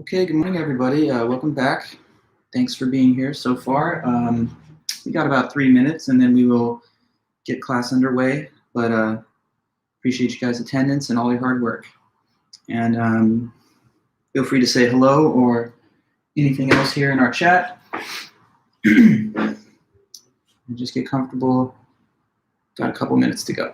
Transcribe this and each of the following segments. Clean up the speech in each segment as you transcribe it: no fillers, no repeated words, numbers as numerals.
Okay, good morning, everybody. Welcome back. Thanks for being here so far. We got about 3 minutes, and then we will get class underway. But appreciate you guys' attendance and all your hard work. And feel free to say hello or anything else here in our chat. And just get comfortable. Got a couple minutes to go.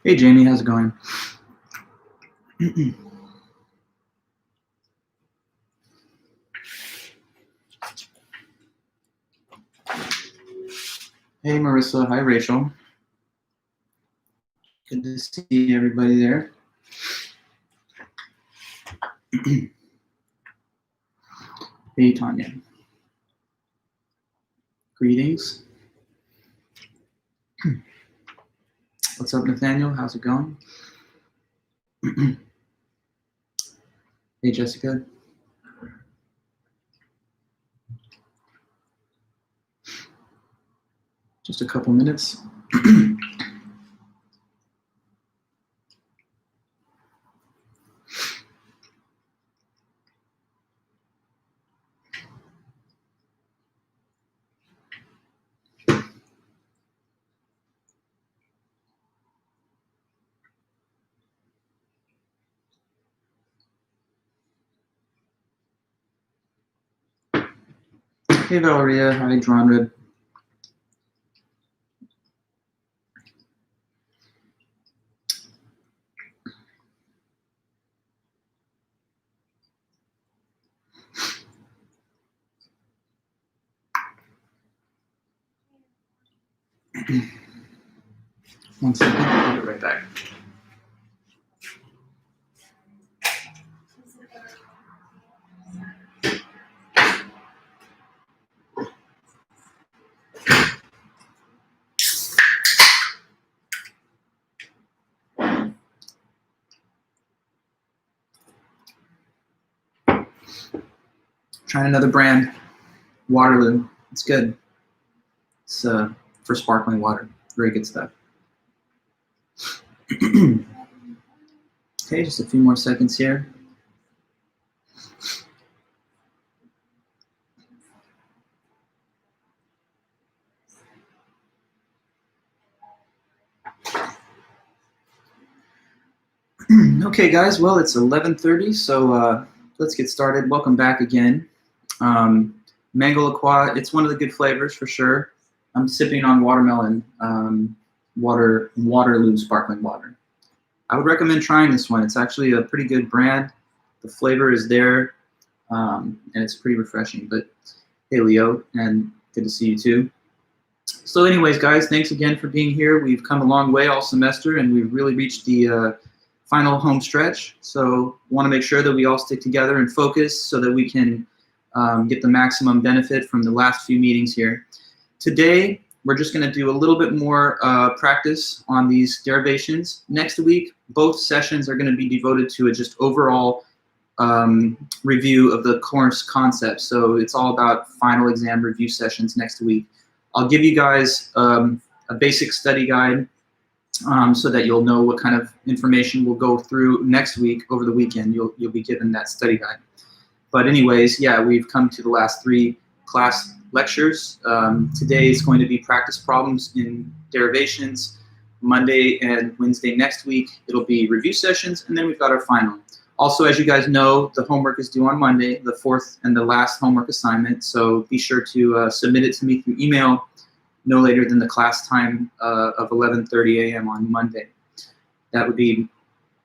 Hey, Jamie, how's it going? Hey, Marissa. Hi, Rachel. Good to see everybody there. Hey, Tanya. Greetings. What's up, Nathaniel? How's it going? Hey, Jessica. Just a couple minutes. Hey, Valeria. Hi, Dronrid. One second, I'll be right back. Trying another brand, Waterloo. It's good. It's for sparkling water. Very good stuff. Okay, just a few more seconds here. Okay, guys, well, it's 11:30, so let's get started. Welcome back again. Mango La Croix, it's one of the good flavors for sure. I'm sipping on watermelon Waterloo sparkling water. I would recommend trying this one. It's actually a pretty good brand. The flavor is there, and it's pretty refreshing. But hey, Leo, and good to see you too. So anyways, guys, thanks again for being here. We've come a long way all semester, and we've really reached the final home stretch. So want to make sure that we all stick together and focus so that we can get the maximum benefit from the last few meetings here. Today, we're just going to do a little bit more practice on these derivations. Next week, both sessions are going to be devoted to a just overall review of the course concepts. So it's all about final exam review sessions next week. I'll give you guys a basic study guide so that you'll know what kind of information we'll go through next week over the weekend. You'll be given that study guide. But anyways, yeah, we've come to the last 3 class lectures. Today is going to be practice problems in derivations. Monday and Wednesday next week, it'll be review sessions, and then we've got our final. Also, as you guys know, the homework is due on Monday, the 4th and the last homework assignment, so be sure to submit it to me through email no later than the class time of 11:30 a.m. on Monday. That would be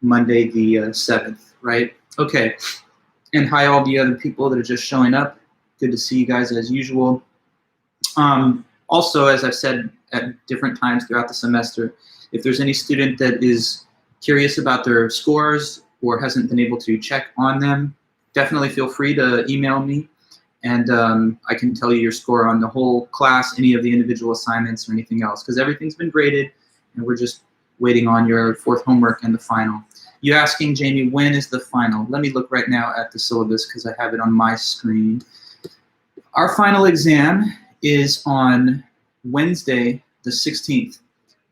Monday the 7th, right? Okay, and hi all the other people that are just showing up. Good to see you guys as usual. Also, as I've said at different times throughout the semester, if there's any student that is curious about their scores or hasn't been able to check on them, definitely feel free to email me, and I can tell you your score on the whole class, any of the individual assignments or anything else, because everything's been graded and we're just waiting on your 4th homework and the final. You're asking, Jamie, when is the final? Let me look right now at the syllabus because I have it on my screen. Our final exam is on Wednesday, the 16th.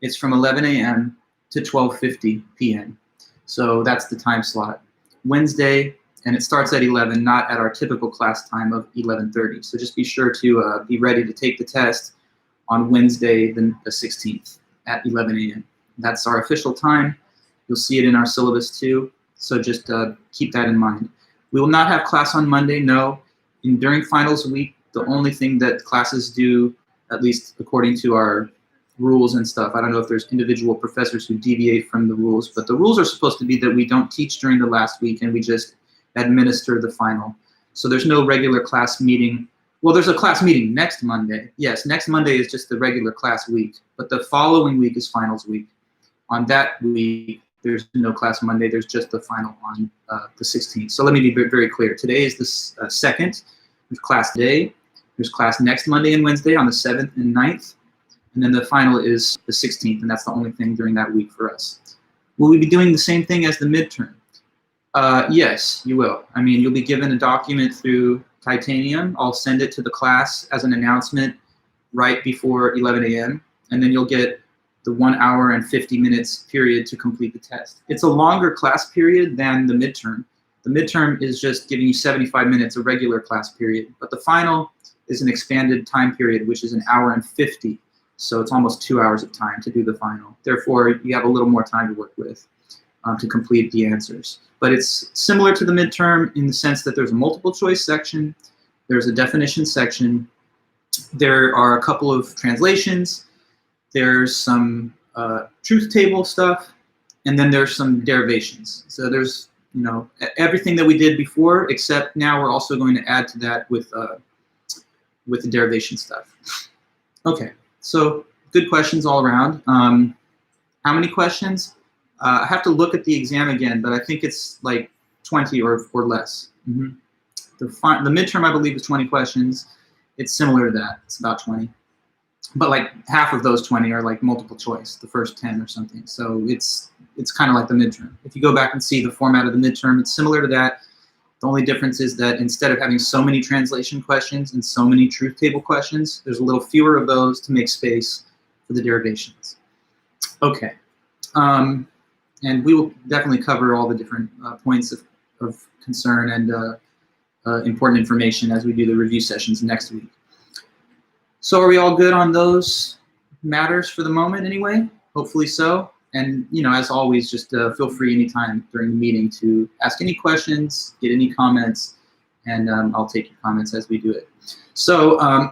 It's from 11 a.m. to 12:50 p.m. So that's the time slot. Wednesday, and it starts at 11, not at our typical class time of 11:30. So just be sure to be ready to take the test on Wednesday, the 16th at 11 a.m. That's our official time. You'll see it in our syllabus too. So just keep that in mind. We will not have class on Monday, no. During finals week, the only thing that classes do, at least according to our rules and stuff, I don't know if there's individual professors who deviate from the rules, but the rules are supposed to be that we don't teach during the last week and we just administer the final. So there's no regular class meeting. Well, there's a class meeting next Monday. Yes, next Monday is just the regular class week, but the following week is finals week. On that week, there's no class Monday. There's just the final on the 16th. So let me be very clear. Today is the 2nd. There's class today. There's class next Monday and Wednesday on the 7th and 9th. And then the final is the 16th, and that's the only thing during that week for us. Will we be doing the same thing as the midterm? Yes, you will. I mean, you'll be given a document through Titanium. I'll send it to the class as an announcement right before 11 a.m. And then you'll get the 1 hour and 50 minutes period to complete the test. It's a longer class period than the midterm. The midterm is just giving you 75 minutes, a regular class period. But the final is an expanded time period, which is 1 hour and 50. So it's almost 2 hours of time to do the final. Therefore, you have a little more time to work with to complete the answers. But it's similar to the midterm in the sense that there's a multiple choice section, there's a definition section, there are a couple of translations, there's some truth table stuff, and then there's some derivations. So there's, you know, everything that we did before, except now we're also going to add to that with the derivation stuff. Okay. So good questions all around. How many questions? I have to look at the exam again, but I think it's like 20 or less. The midterm, I believe, is 20 questions. It's similar to that. It's about 20. But like half of those 20 are like multiple choice, the first 10 or something. So it's kind of like the midterm. If you go back and see the format of the midterm, it's similar to that. The only difference is that instead of having so many translation questions and so many truth table questions, there's a little fewer of those to make space for the derivations. Okay. And we will definitely cover all the different points of concern and important information as we do the review sessions next week. So are we all good on those matters for the moment anyway? Hopefully so. And, you know, as always, just feel free anytime during the meeting to ask any questions, get any comments, and I'll take your comments as we do it. So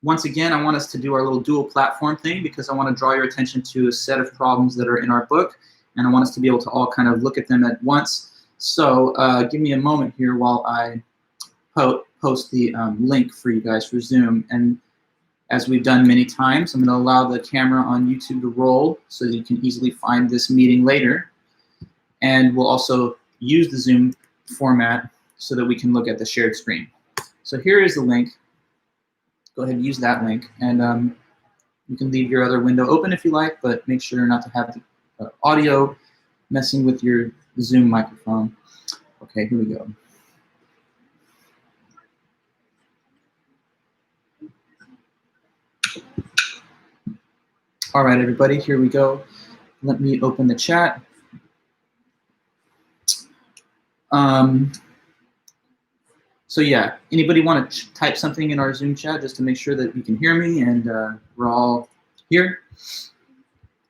once again, I want us to do our little dual platform thing because I want to draw your attention to a set of problems that are in our book, and I want us to be able to all kind of look at them at once. So give me a moment here while I post the link for you guys for Zoom. And as we've done many times, I'm going to allow the camera on YouTube to roll so that you can easily find this meeting later. And we'll also use the Zoom format so that we can look at the shared screen. So here is the link. Go ahead and use that link. And you can leave your other window open if you like, but make sure not to have the audio messing with your Zoom microphone. Okay, here we go. All right, everybody, here we go. Let me open the chat. So yeah, anybody want to type something in our Zoom chat just to make sure that you can hear me and we're all here?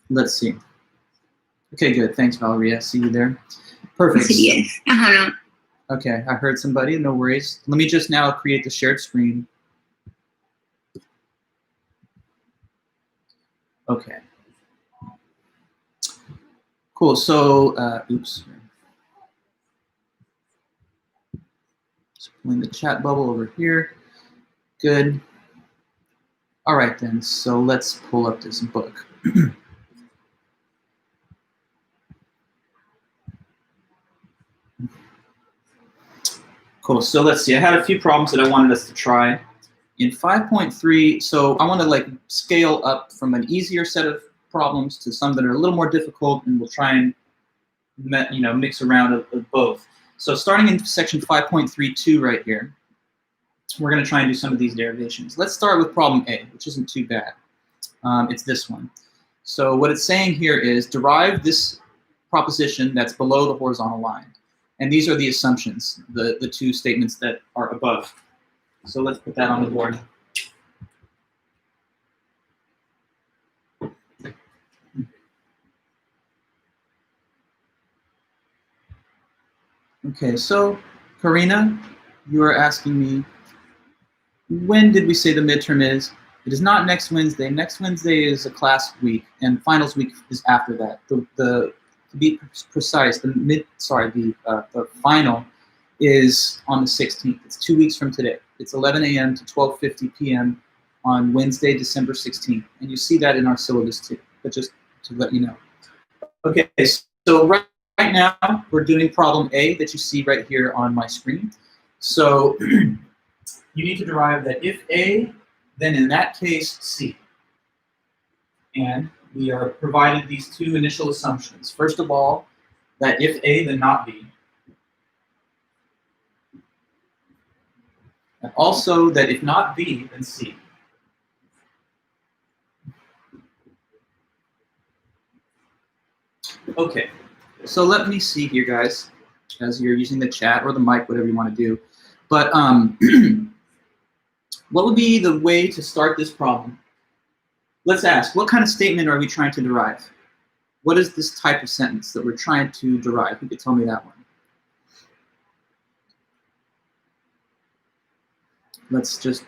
Let's see. Okay, good. Thanks, Valeria. See you there. Perfect. Yes. Okay, I heard somebody. No worries. Let me just now create the shared screen. Okay. Cool. So, oops. Just pulling the chat bubble over here. Good. All right, then. So let's pull up this book. Cool. So let's see. I had a few problems that I wanted us to try. In 5.3, so I want to like scale up from an easier set of problems to some that are a little more difficult, and we'll try and mix around of both. So starting in section 5.32 right here, we're going to try and do some of these derivations. Let's start with problem A, which isn't too bad. It's this one. So what it's saying here is derive this proposition that's below the horizontal line. And these are the assumptions, the two statements that are above. So let's put that on the board. Okay, so Karina, you are asking me, when did we say the midterm is? It is not next Wednesday. Next Wednesday is a class week, and finals week is after that. To be precise, the final is on the 16th. It's 2 weeks from today. It's 11 a.m. to 12:50 p.m. on Wednesday, December 16th, and you see that in our syllabus too. But just to let you know. Okay, so right now we're doing problem A that you see right here on my screen. So you need to derive that if A, then in that case C. And we are provided these two initial assumptions. First of all, that if A, then not B. And also that if not B, then C. Okay, so let me see here, guys, as you're using the chat or the mic, whatever you want to do. But what would be the way to start this problem? Let's ask, what kind of statement are we trying to derive? What is this type of sentence that we're trying to derive? Who could tell me that one? Let's just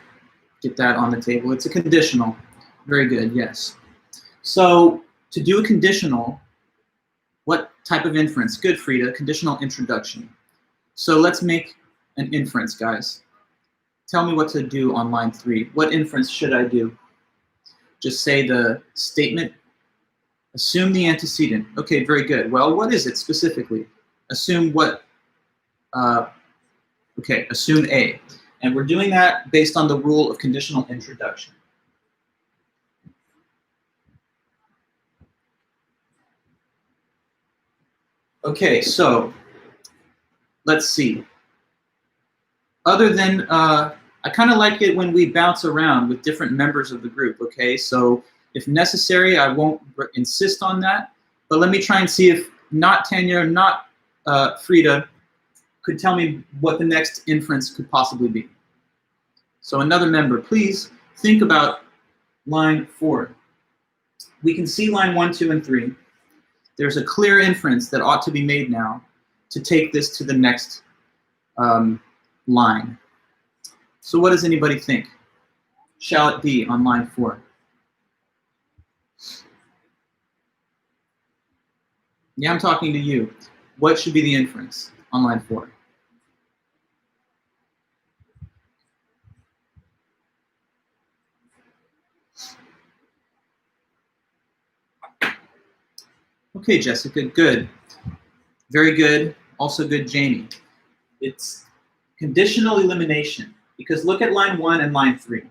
get that on the table. It's a conditional. Very good, yes. So to do a conditional, what type of inference? Good, Frida, conditional introduction. So let's make an inference, guys. Tell me what to do on line 3. What inference should I do? Just say the statement, assume the antecedent. Okay, very good. Well, what is it specifically? Assume what? Okay, assume A. And we're doing that based on the rule of conditional introduction. Okay, so let's see. Other than, I kind of like it when we bounce around with different members of the group, okay? So if necessary, I won't insist on that, but let me try and see if not Tanya, not Frida, could tell me what the next inference could possibly be. So another member, please think about line 4. We can see line 1, 2, and 3. There's a clear inference that ought to be made now to take this to the next line. So what does anybody think? Shall it be on line 4? Yeah, I'm talking to you. What should be the inference on line 4? Okay, Jessica, good. Very good. Also good, Jamie. It's conditional elimination, because look at line 1 and line 3.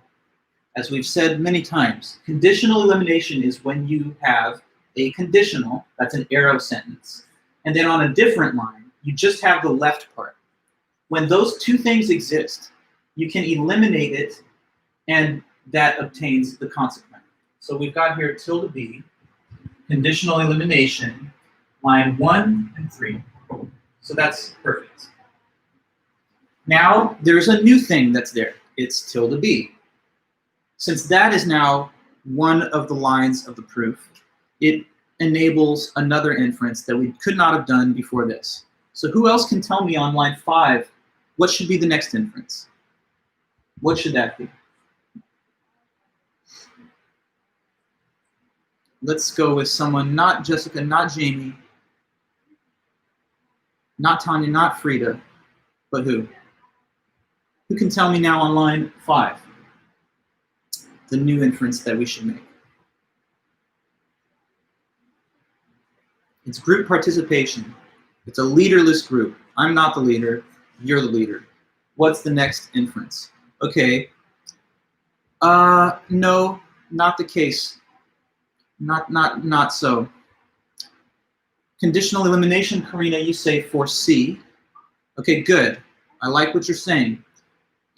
As we've said many times, conditional elimination is when you have a conditional, that's an arrow sentence, and then on a different line, you just have the left part. When those two things exist, you can eliminate it, and that obtains the consequent. So we've got here tilde B, conditional elimination, line 1 and 3. So that's perfect. Now, there's a new thing that's there. It's tilde B. Since that is now one of the lines of the proof, it enables another inference that we could not have done before this. So who else can tell me on line 5 what should be the next inference? What should that be? Let's go with someone, not Jessica, not Jamie, not Tanya, not Frida, but who? Who can tell me now on line 5 the new inference that we should make? It's group participation. It's a leaderless group. I'm not the leader, you're the leader. What's the next inference? Okay. No, not the case. Not so. Conditional elimination, Karina, you say for C. Okay, good. I like what you're saying.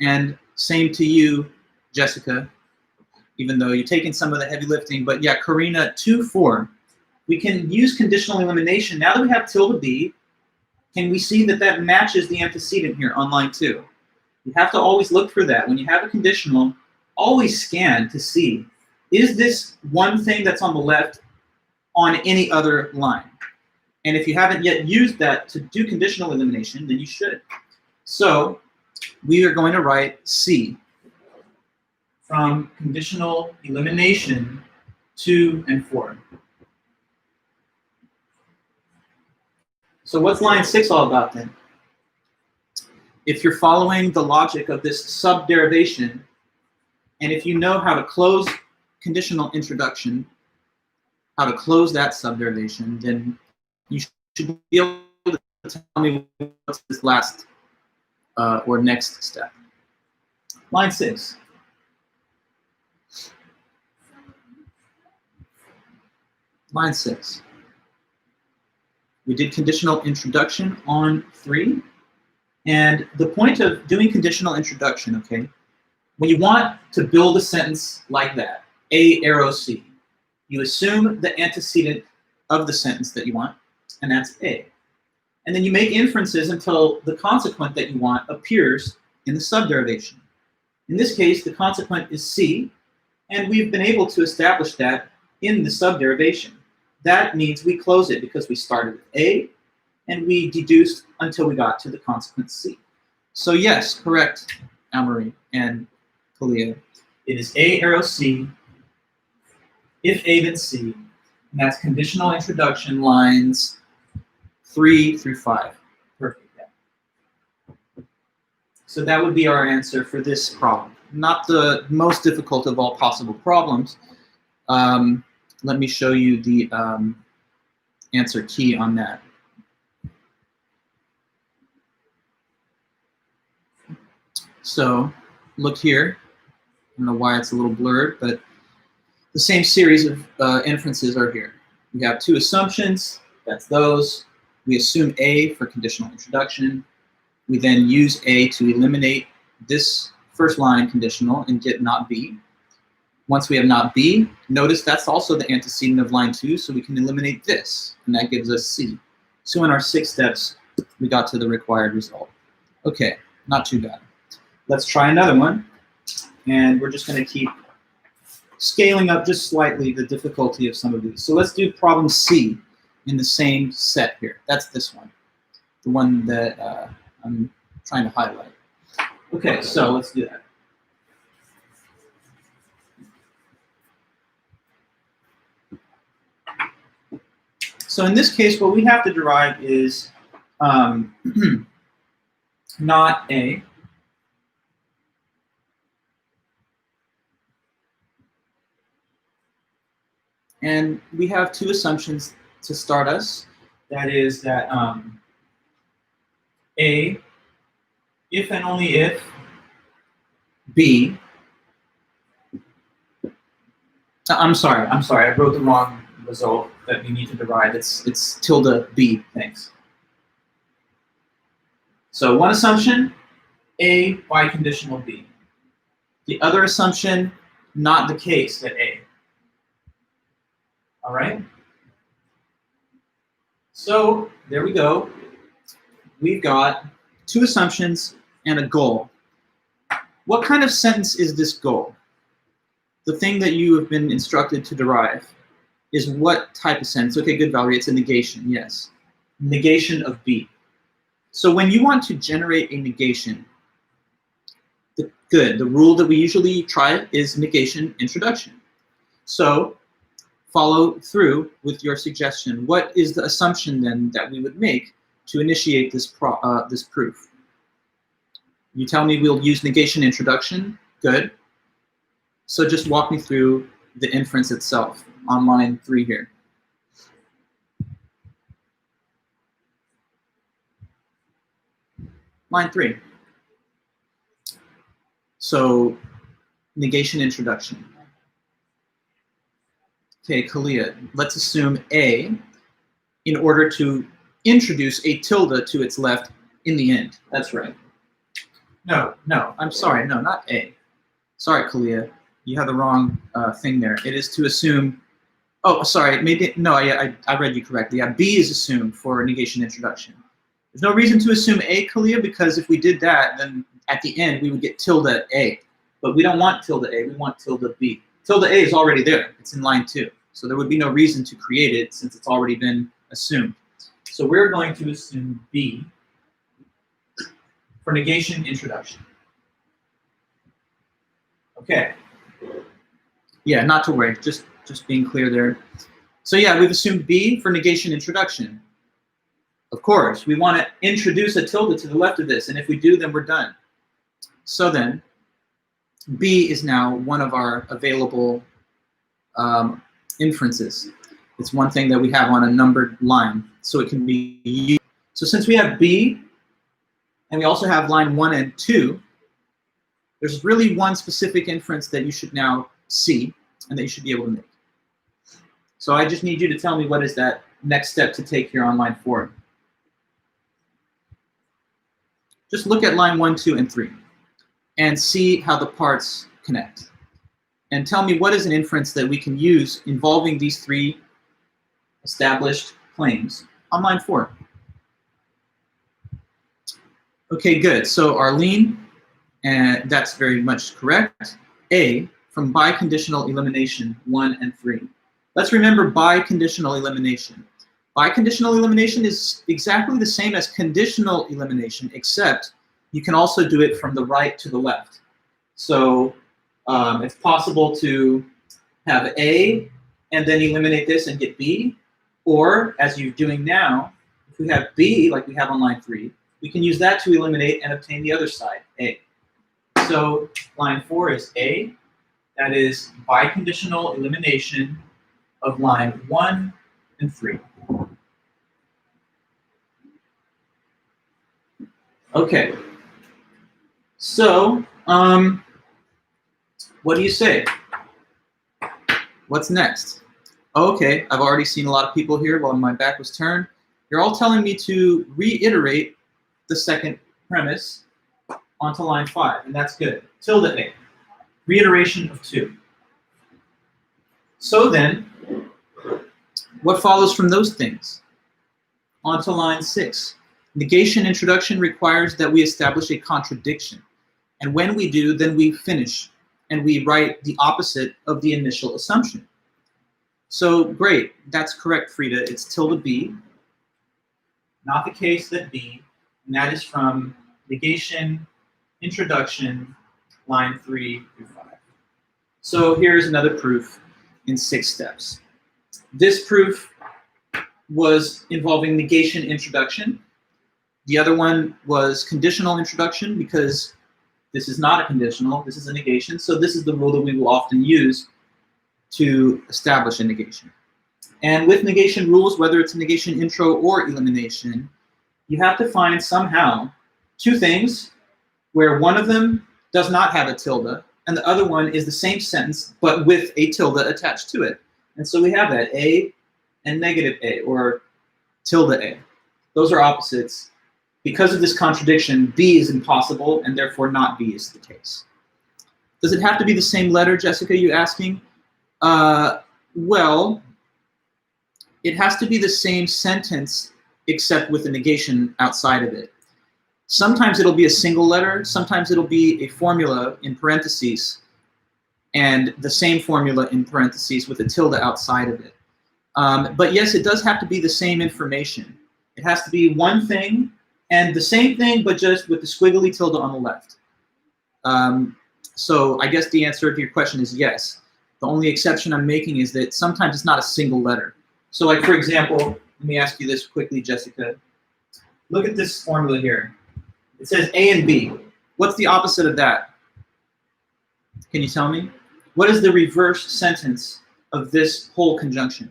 And same to you, Jessica. even though you're taking some of the heavy lifting. But yeah, Karina, 2, 4. We can use conditional elimination. Now that we have tilde B, can we see that that matches the antecedent here on line 2? You have to always look for that. When you have a conditional, always scan to see, is this one thing that's on the left on any other line? And if you haven't yet used that to do conditional elimination, then you should. So we are going to write C from conditional elimination 2 and 4. So what's line 6 all about then? If you're following the logic of this subderivation, and if you know how to close conditional introduction, how to close that subderivation, then you should be able to tell me what's this last or next step. Line 6. Line 6. We did conditional introduction on 3. And the point of doing conditional introduction, okay, when you want to build a sentence like that, A arrow C, you assume the antecedent of the sentence that you want, and that's A. And then you make inferences until the consequent that you want appears in the subderivation. In this case, the consequent is C, and we've been able to establish that in the subderivation. That means we close it because we started with A, and we deduced until we got to the consequent C. So yes, correct, Amory and Kalia. It is A arrow C, if A then C, and that's conditional introduction lines 3 through 5. Perfect. Yeah. So that would be our answer for this problem. Not the most difficult of all possible problems. Let me show you the answer key on that. So look here. I don't know why it's a little blurred, but the same series of inferences are here. We have 2 assumptions. That's those. We assume A for conditional introduction. We then use A to eliminate this first line conditional and get not B. Once we have not B, notice that's also the antecedent of line 2, so we can eliminate this, and that gives us C. So in our 6 steps, we got to the required result. Okay, not too bad. Let's try another one, and we're just going to keep scaling up just slightly the difficulty of some of these. So let's do problem C in the same set here. That's this one, the one that I'm trying to highlight. Okay, so let's do that. So in this case, what we have to derive is not A. And we have 2 assumptions to start us. That is that A, if and only if, B. I'm sorry, I wrote the wrong result that we need to derive. It's tilde B, thanks. So one assumption, A, biconditional B. The other assumption, not the case that A. All right? So there we go. We've got 2 assumptions and a goal. What kind of sentence is this goal? The thing that you have been instructed to derive is what type of sentence? Okay, good, Valerie, it's a negation, yes. Negation of B. So when you want to generate a negation, the rule that we usually try is negation introduction. So follow through with your suggestion. What is the assumption then that we would make to initiate this proof? You tell me we'll use negation introduction, good. So just walk me through the inference itself on line 3 here. Line 3. So negation introduction. Okay, Kalia, let's assume A in order to introduce a tilde to its left in the end. That's right. No, I'm sorry, no, not A. Sorry, Kalia. You have the wrong thing there. It is to assume, oh, sorry, maybe, no, I read you correctly. Yeah, B is assumed for negation introduction. There's no reason to assume A, Kalia, because if we did that, then at the end we would get tilde A. But we don't want tilde A, we want tilde B. Tilde A is already there, it's in line 2. So there would be no reason to create it since it's already been assumed. So we're going to assume B for negation introduction. Okay. Yeah, not to worry, just being clear there. So yeah, we've assumed B for negation introduction. Of course, we want to introduce a tilde to the left of this, and if we do, then we're done. So then, B is now one of our available inferences. It's one thing that we have on a numbered line, so it can be used. So since we have B, and we also have line 1 and 2, there's really one specific inference that you should now see, and that you should be able to make. So I just need you to tell me what is that next step to take here on line 4. Just look at line 1, 2, and 3 and see how the parts connect. And tell me what is an inference that we can use involving these 3 established claims on line 4. Okay, good. So Arlene, and that's very much correct. A from biconditional elimination 1 and 3. Let's remember biconditional elimination. Biconditional elimination is exactly the same as conditional elimination, except you can also do it from the right to the left. So it's possible to have A and then eliminate this and get B, or as you're doing now, if we have B, like we have on line 3, we can use that to eliminate and obtain the other side, A. So line 4 is A. That is biconditional elimination of line 1 and 3. Okay, so what do you say? What's next? Okay, I've already seen a lot of people here while my back was turned. You're all telling me to reiterate the second premise onto line 5, and that's good. Tilde A, reiteration of 2. So then, what follows from those things? Onto line 6. Negation introduction requires that we establish a contradiction. And when we do, then we finish and we write the opposite of the initial assumption. So great, that's correct, Frida. It's tilde B, not the case that B, and that is from negation introduction, line 3 through 5. So here's another proof in 6 steps. This proof was involving negation introduction. The other one was conditional introduction, because this is not a conditional, this is a negation. So this is the rule that we will often use to establish a negation. And with negation rules, whether it's a negation intro or elimination, you have to find somehow 2 things where one of them does not have a tilde, and the other one is the same sentence, but with a tilde attached to it. And so we have that, A and negative A, or tilde A. Those are opposites. Because of this contradiction, B is impossible, and therefore not B is the case. Does it have to be the same letter, Jessica, you asking? Well, it has to be the same sentence, except with a negation outside of it. Sometimes it'll be a single letter, sometimes it'll be a formula in parentheses, and the same formula in parentheses with a tilde outside of it. But yes, it does have to be the same information. It has to be one thing, and the same thing, but just with the squiggly tilde on the left. So I guess the answer to your question is yes. The only exception I'm making is that sometimes it's not a single letter. So like, for example, let me ask you this quickly, Jessica. Look at this formula here. It says A and B. What's the opposite of that? Can you tell me? What is the reverse sentence of this whole conjunction?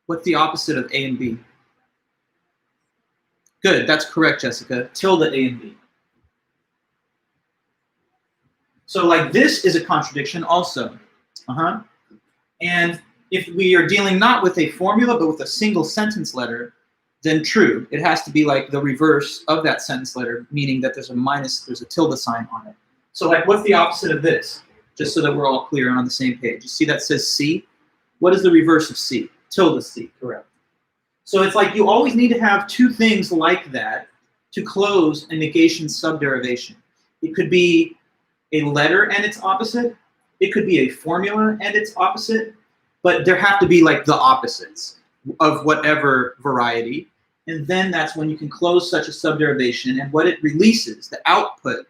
What's the opposite of A and B? Good, that's correct, Jessica. Tilde A and B. So like this is a contradiction also. And if we are dealing not with a formula, but with a single sentence letter, then true. It has to be like the reverse of that sentence letter, meaning that there's a minus, there's a tilde sign on it. So like, what's the opposite of this? Just so that we're all clear and on the same page. You see that says C? What is the reverse of C? Tilde C, correct. So it's like you always need to have two things like that to close a negation subderivation. It could be a letter and its opposite. It could be a formula and its opposite. But there have to be like the opposites of whatever variety. And then that's when you can close such a subderivation. And what it releases, the output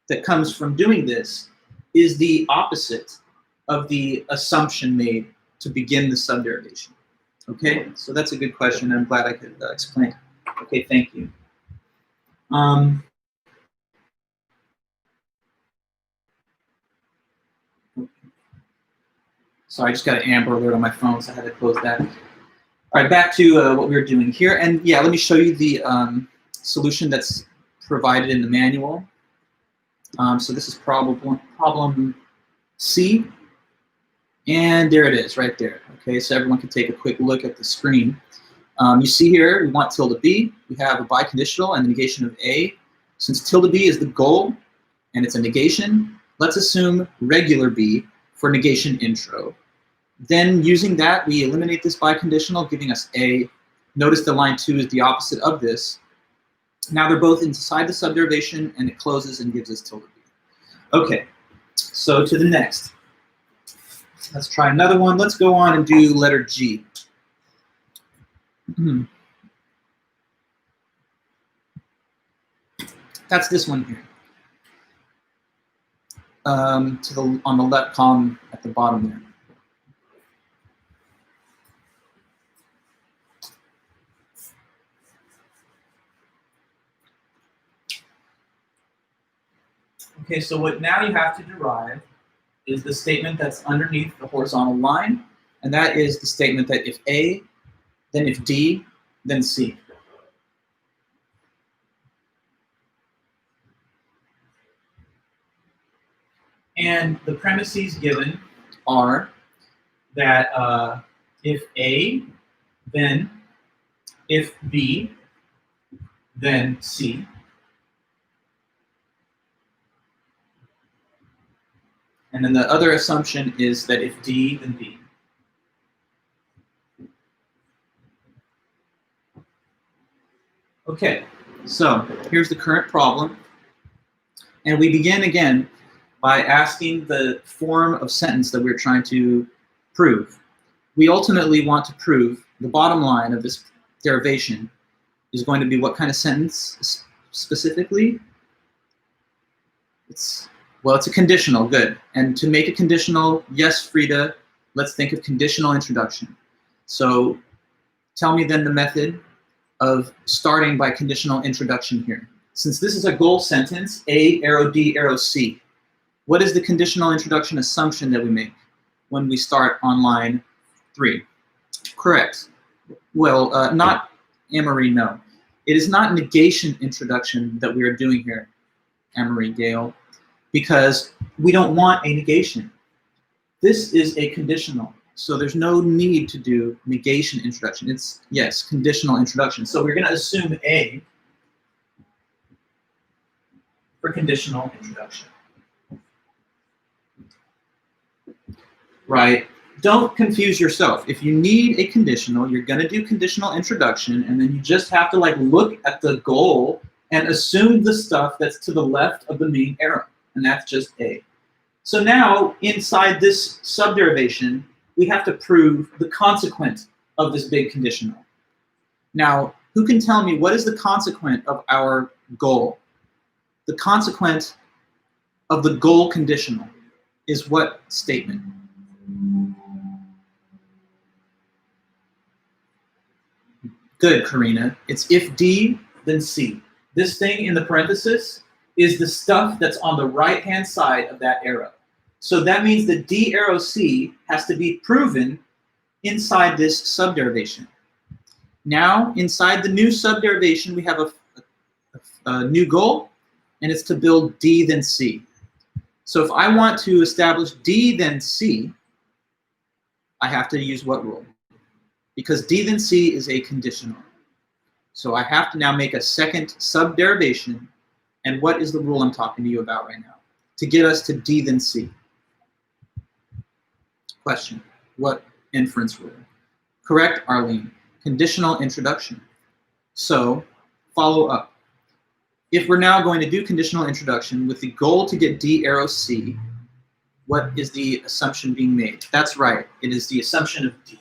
that comes from doing this, is the opposite of the assumption made to begin the subderivation. Okay, so that's a good question. I'm glad I could explain. Okay, thank you. So I just got an Amber Alert on my phone, so I had to close that. All right, back to what we were doing here. And yeah, let me show you the solution that's provided in the manual. So this is problem C. And there it is, right there. Okay, so everyone can take a quick look at the screen. You see here, we want tilde B. We have a biconditional and the negation of A. Since tilde B is the goal and it's a negation, let's assume regular B for negation intro. Then using that, we eliminate this biconditional, giving us A. Notice the line 2 is the opposite of this. Now they're both inside the subderivation, and it closes and gives us tilde B. Okay, so to the next. Let's try another one. Let's go on and do letter G. That's this one here. On the left column at the bottom there. Okay, so what now you have to derive is the statement that's underneath the horizontal line, and that is the statement that if A, then if D, then C. And the premises given are that if A, then if B, then C. And then the other assumption is that if D, then B. Okay, so here's the current problem. And we begin again by asking the form of sentence that we're trying to prove. We ultimately want to prove the bottom line of this derivation is going to be what kind of sentence specifically? It's a conditional, good. And to make a conditional, yes, Frida, let's think of conditional introduction. So tell me then the method of starting by conditional introduction here. Since this is a goal sentence, A, arrow D, arrow C, what is the conditional introduction assumption that we make when we start on line 3? Correct. Well, not Anne-Marie, no. It is not negation introduction that we are doing here, Anne-Marie Gale, because we don't want a negation. This is a conditional, so there's no need to do negation introduction. It's, yes, conditional introduction. So we're going to assume A for conditional introduction. Right? Don't confuse yourself. If you need a conditional, you're going to do conditional introduction, and then you just have to like look at the goal and assume the stuff that's to the left of the main arrow, and that's just A. So now, inside this subderivation, we have to prove the consequent of this big conditional. Now, who can tell me what is the consequent of our goal? The consequent of the goal conditional is what statement? Good, Karina. It's if D, then C. This thing in the parenthesis is the stuff that's on the right-hand side of that arrow. So that means that D arrow C has to be proven inside this subderivation. Now, inside the new subderivation, we have a new goal, and it's to build D, then C. So if I want to establish D, then C, I have to use what rule? Because D, then C is a conditional. So I have to now make a second subderivation. And what is the rule I'm talking to you about right now? To get us to D then C. Question, what inference rule? Correct, Arlene. Conditional introduction. So follow up. If we're now going to do conditional introduction with the goal to get D arrow C, what is the assumption being made? That's right, it is the assumption of D.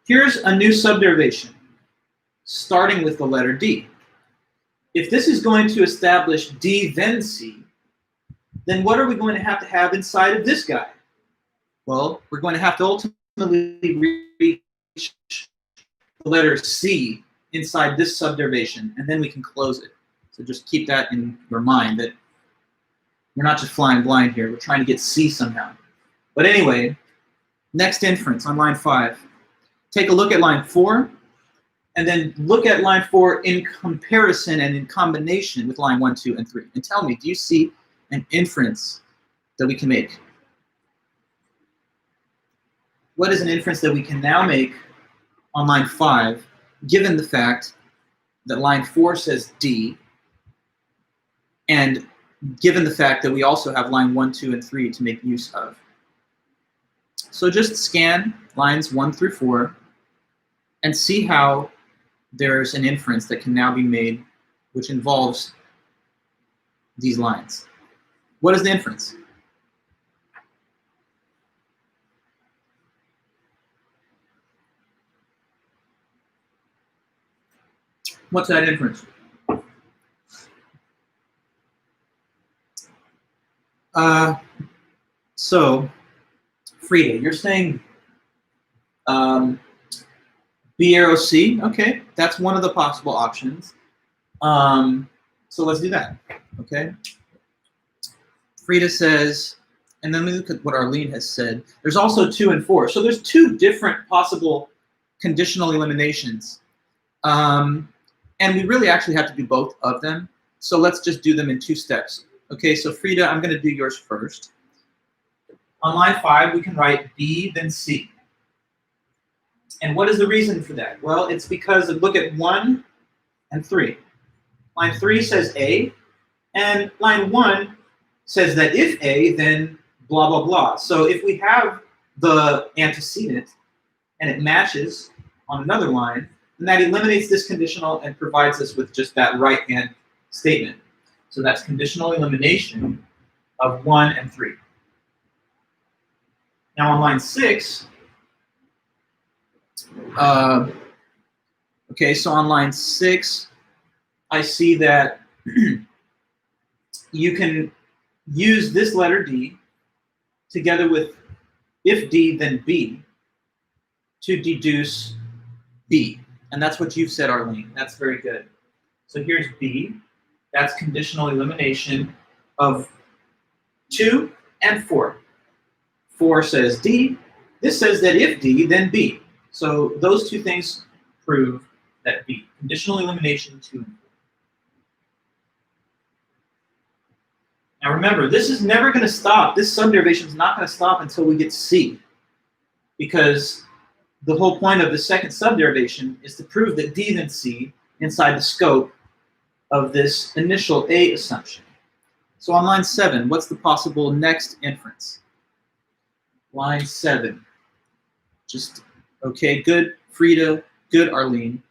Here's a new subderivation, starting with the letter D. If this is going to establish D then C, then what are we going to have inside of this guy? Well, we're going to have to ultimately reach the letter C inside this subderivation, and then we can close it. So just keep that in your mind, that we're not just flying blind here. We're trying to get C somehow. But anyway, next inference on line 5. Take a look at line 4, and then look at line 4 in comparison and in combination with line 1, 2, and 3. And tell me, do you see an inference that we can make? What is an inference that we can now make on line 5, given the fact that line 4 says D, and given the fact that we also have line 1, 2, and 3 to make use of? So just scan lines 1 through 4 and see how there's an inference that can now be made which involves these lines. What is the inference? What's that inference? So, Frida, you're saying B arrow C. Okay, that's one of the possible options. So let's do that. Okay. Frida says, and then we look at what Arlene has said. There's also 2 and 4. So there's 2 different possible conditional eliminations. And we really actually have to do both of them. So let's just do them in 2 steps. Okay, so Frida, I'm going to do yours first. On line 5, we can write B then C. And what is the reason for that? Well, it's because of, look at 1 and 3. Line 3 says A, and line 1 says that if A, then blah, blah, blah. So if we have the antecedent and it matches on another line, then that eliminates this conditional and provides us with just that right-hand statement. So that's conditional elimination of 1 and 3. Now on line 6, okay, so on line 6, I see that you can use this letter D together with if D, then B, to deduce B. And that's what you've said, Arlene. That's very good. So here's B. That's conditional elimination of 2 and 4. 4 says D. This says that if D, then B. So those 2 things prove that B. Conditional elimination 2 and 4. Now remember, this is never going to stop. This subderivation is not going to stop until we get C. Because the whole point of the second subderivation is to prove that D then C inside the scope of this initial A assumption. So on line 7, what's the possible next inference? Line 7. Just, okay, good, Frida, good, Arlene.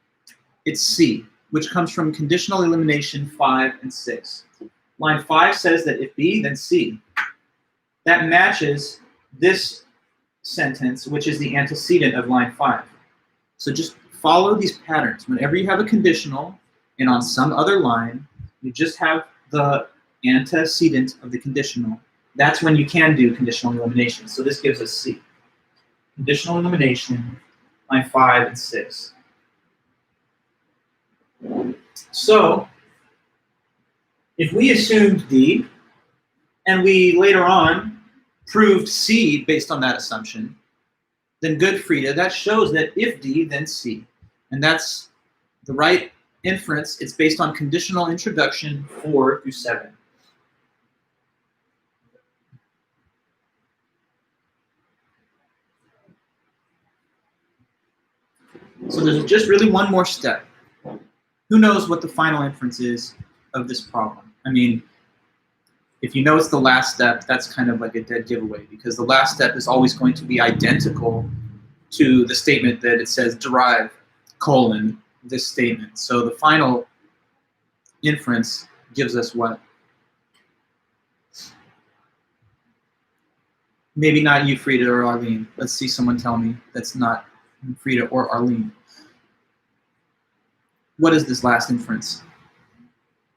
It's C, which comes from conditional elimination 5 and 6. Line 5 says that if B, then C. That matches this sentence, which is the antecedent of line 5. So just follow these patterns. Whenever you have a conditional and on some other line, you just have the antecedent of the conditional. That's when you can do conditional elimination. So this gives us C. Conditional elimination, line 5 and 6. So if we assumed D, and we later on proved C based on that assumption, then good, Frida, that shows that if D, then C. And that's the right inference. It's based on conditional introduction 4 through 7. So there's just really one more step. Who knows what the final inference is of this problem? I mean, if you know it's the last step, that's kind of like a dead giveaway, because the last step is always going to be identical to the statement that it says derive colon this statement. So the final inference gives us what? Maybe not you, Frida or Arlene. Let's see someone tell me that's not Frida or Arlene. What is this last inference?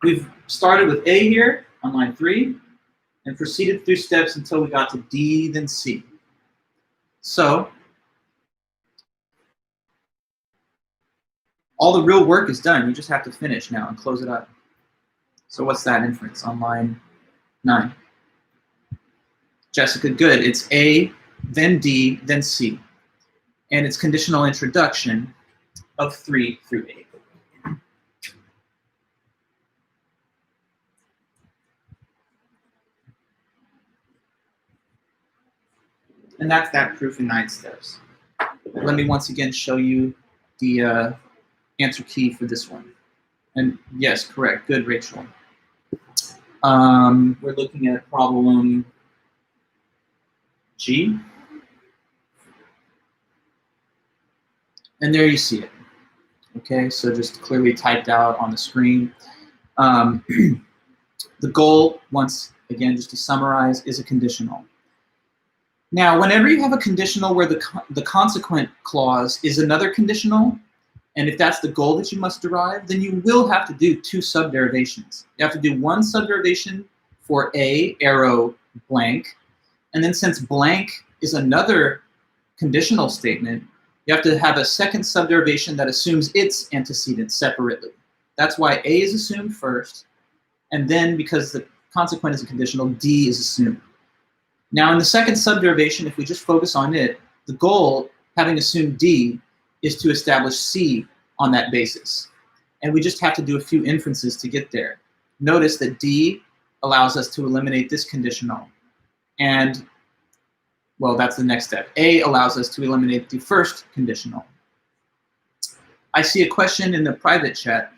We've started with A here on line 3 and proceeded through steps until we got to D, then C. So all the real work is done. You just have to finish now and close it up. So what's that inference on line 9? Jessica, good. It's A, then D, then C. And it's conditional introduction of 3 through 8. And that's that proof in 9 steps. Let me once again show you the answer key for this one. And yes, correct. Good, Rachel. We're looking at problem G. And there you see it. Okay, so just clearly typed out on the screen. The goal, once again, just to summarize, is a conditional. Now, whenever you have a conditional where the consequent clause is another conditional, and if that's the goal that you must derive, then you will have to do 2 subderivations. You have to do one subderivation for A, arrow, blank, and then since blank is another conditional statement, you have to have a second subderivation that assumes its antecedent separately. That's why A is assumed first, and then because the consequent is a conditional, D is assumed. Now in the second subderivation, if we just focus on it, the goal, having assumed D, is to establish C on that basis. And we just have to do a few inferences to get there. Notice that D allows us to eliminate this conditional. And, well, that's the next step. A allows us to eliminate the first conditional. I see a question in the private chat.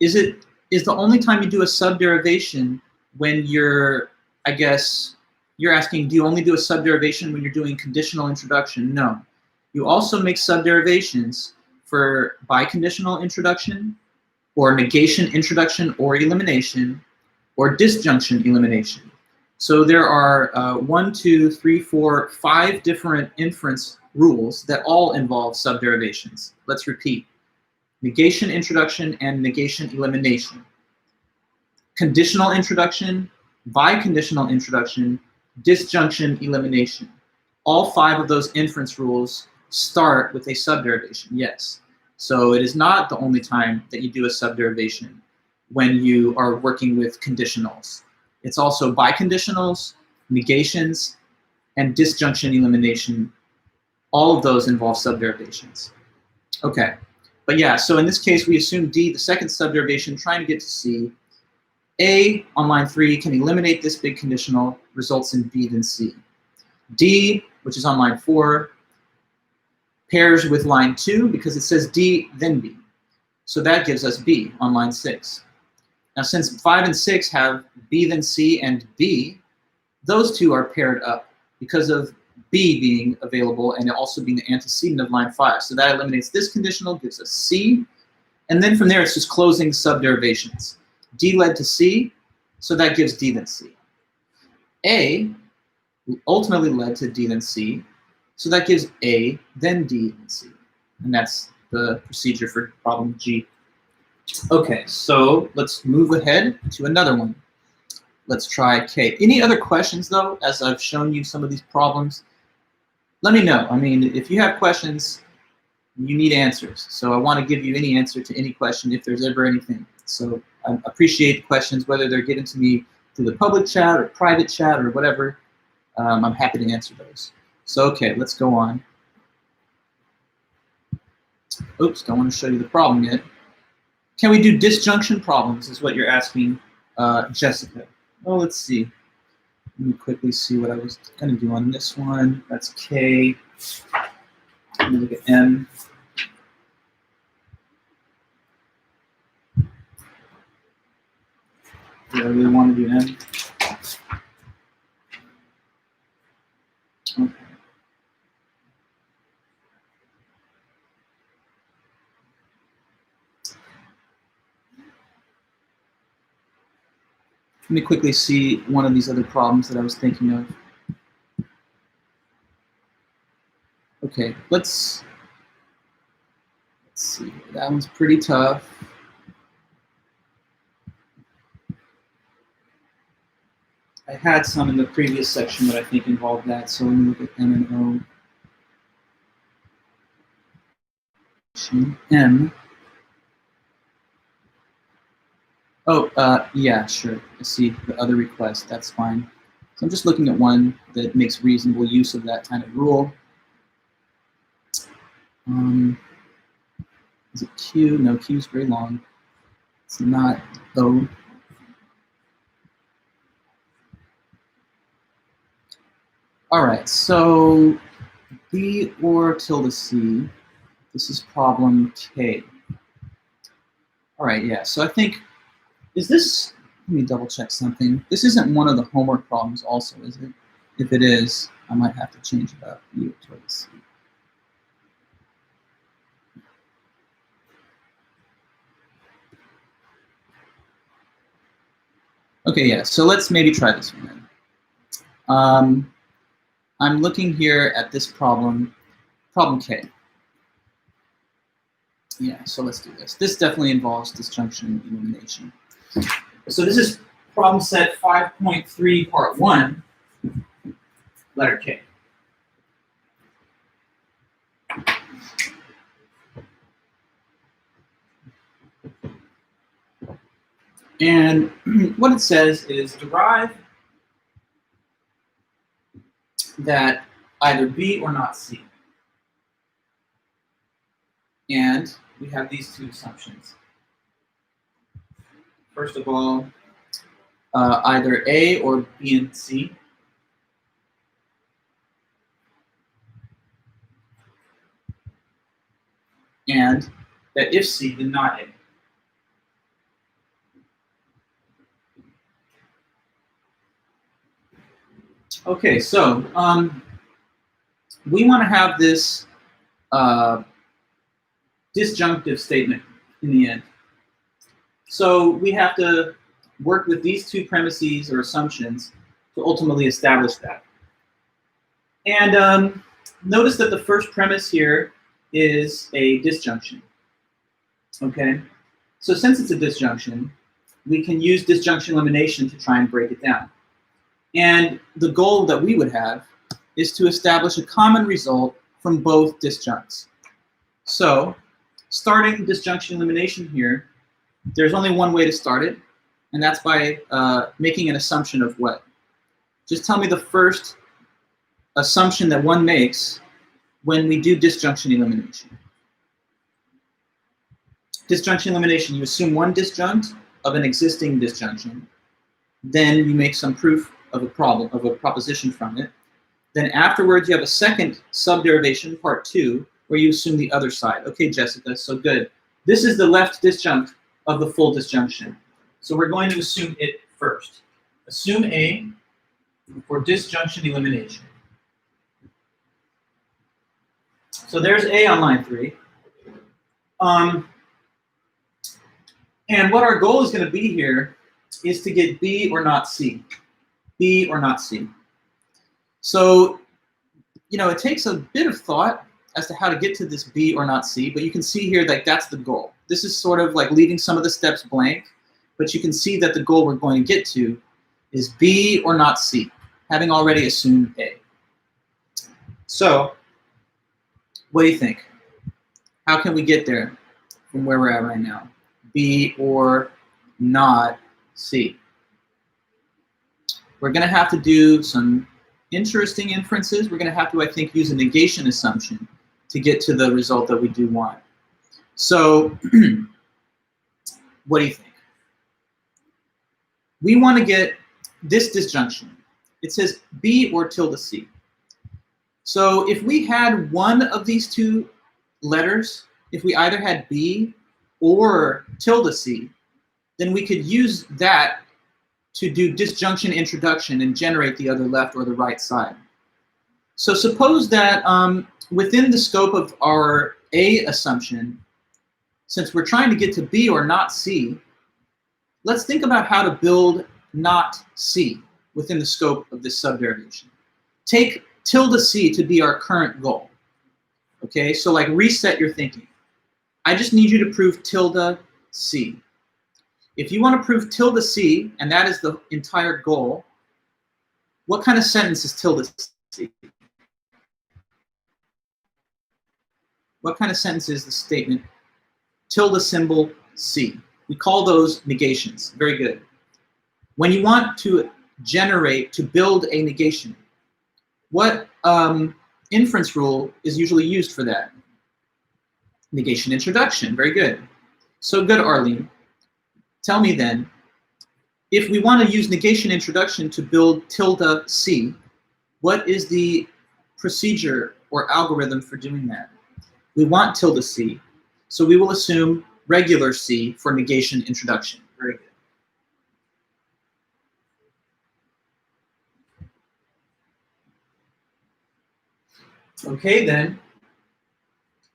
Is the only time you do a subderivation when you're, I guess, you're asking, do you only do a subderivation when you're doing conditional introduction? No. You also make subderivations for biconditional introduction, or negation introduction or elimination, or disjunction elimination. So there are 5 different inference rules that all involve subderivations. Let's repeat. Negation introduction and negation elimination. Conditional introduction, biconditional introduction, disjunction elimination. All 5 of those inference rules start with a subderivation, yes. So it is not the only time that you do a subderivation when you are working with conditionals. It's also biconditionals, negations, and disjunction elimination. All of those involve subderivations. Okay, but yeah, so in this case, we assume D, the second subderivation, trying to get to C. A on line 3 can eliminate this big conditional, results in B then C. D, which is on line 4, pairs with line 2 because it says D then B. So that gives us B on line 6. Now since 5 and 6 have B then C and B, those 2 are paired up because of B being available and also being the antecedent of line 5. So that eliminates this conditional, gives us C. And then from there, it's just closing subderivations. D led to C, so that gives D then C. A ultimately led to D then C, so that gives A then D then C. And that's the procedure for problem G. Okay, so let's move ahead to another one. Let's try K. Any other questions though, as I've shown you some of these problems? Let me know. I mean, if you have questions, you need answers. So I want to give you any answer to any question if there's ever anything. So I appreciate the questions, whether they're given to me through the public chat or private chat or whatever. I'm happy to answer those. So okay, let's go on. Oops, don't want to show you the problem yet. Can we do disjunction problems is what you're asking, Jessica. Well, let's see. Let me quickly see what I was going to do on this one. That's K. Let me look at M. Do I really want to do N? Okay. Let me quickly see one of these other problems that I was thinking of. Okay, let's see. That one's pretty tough. I had some in the previous section that I think involved that, so let me look at M and O. M. Oh, yeah, sure. I see the other request. That's fine. So I'm just looking at one that makes reasonable use of that kind of rule. Is it Q? No, Q is very long. It's not O. All right, so B or tilde C. This is problem K. All right, yeah, so I think, is this, let me double check something. This isn't one of the homework problems also, is it? If it is, I might have to change it up. B or tilde C. Okay, yeah, so let's maybe try this one then. I'm looking here at this problem, problem K. Yeah, so let's do this. This definitely involves disjunction elimination. So this is problem set 5.3, part 1, letter K. And what it says is derive that either B or not C. And we have these two assumptions. First of all, either A or B and C. And that if C, then not A. Okay, so we want to have this disjunctive statement in the end. So we have to work with these two premises or assumptions to ultimately establish that. And notice that the first premise here is a disjunction. Okay, so since it's a disjunction, we can use disjunction elimination to try and break it down. And the goal that we would have is to establish a common result from both disjuncts. So starting disjunction elimination here, there's only one way to start it, and that's by making an assumption of what? Just tell me the first assumption that one makes when we do disjunction elimination. Disjunction elimination, you assume one disjunct of an existing disjunction, then you make some proof of a problem, of a proposition from it. Then afterwards, you have a second subderivation, part 2, where you assume the other side. Okay, Jessica, so good. This is the left disjunct of the full disjunction. So we're going to assume it first. Assume A for disjunction elimination. So there's A on line 3. And what our goal is going to be here is to get B or not C. B or not C. So, you know, it takes a bit of thought as to how to get to this B or not C, but you can see here that that's the goal. This is sort of like leaving some of the steps blank, but you can see that the goal we're going to get to is B or not C, having already assumed A. So, what do you think? How can we get there from where we're at right now? B or not C. We're going to have to do some interesting inferences. We're going to have to, I think, use a negation assumption to get to the result that we do want. So, what do you think? We want to get this disjunction. It says B or tilde C. So if we had one of these two letters, if we either had B or tilde C, then we could use that to do disjunction introduction and generate the other left or the right side. So suppose that within the scope of our A assumption, since we're trying to get to B or not C, let's think about how to build not C within the scope of this subderivation. Take tilde C to be our current goal. Okay, so like reset your thinking. I just need you to prove tilde C. If you want to prove tilde C, and that is the entire goal, what kind of sentence is tilde C? What kind of sentence is the statement tilde symbol C? We call those negations. Very good. When you want to generate, to build a negation, what inference rule is usually used for that? Negation introduction. Very good. So good, Arlene. Tell me then, if we want to use negation introduction to build tilde C, what is the procedure or algorithm for doing that? We want tilde C, so we will assume regular C for negation introduction. Very good. Okay then,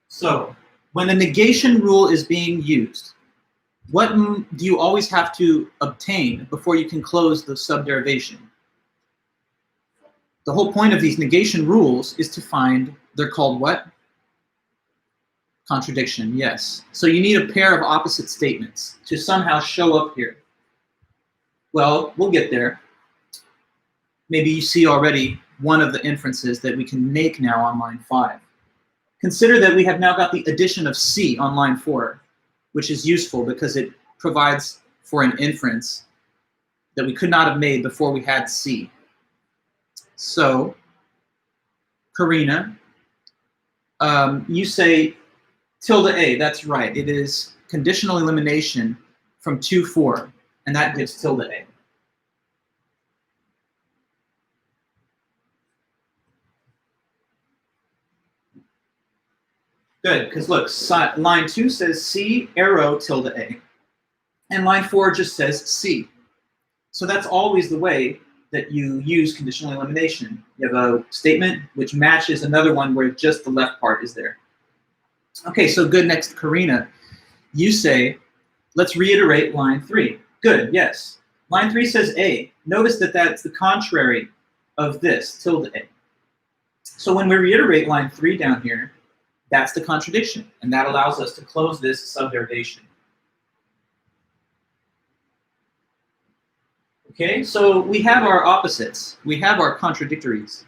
so when the negation rule is being used, what do you always have to obtain before you can close the subderivation? The whole point of these negation rules is to find, they're called what? Contradiction, yes. So you need a pair of opposite statements to somehow show up here. Well, we'll get there. Maybe you see already one of the inferences that we can make now on line 5. Consider that we have now got the addition of C on line 4, which is useful because it provides for an inference that we could not have made before we had C. So, Karina, you say tilde A, that's right. It is conditional elimination from 2-4, and that gives tilde A. Good, because look, line 2 says C arrow tilde A, and line 4 just says C. So that's always the way that you use conditional elimination. You have a statement which matches another one where just the left part is there. Okay, so good, next, Karina. You say, let's reiterate line 3. Good, yes. Line 3 says A. Notice that that's the contrary of this, tilde A. So when we reiterate line 3 down here, that's the contradiction, and that allows us to close this subderivation. Okay, so we have our opposites. We have our contradictories.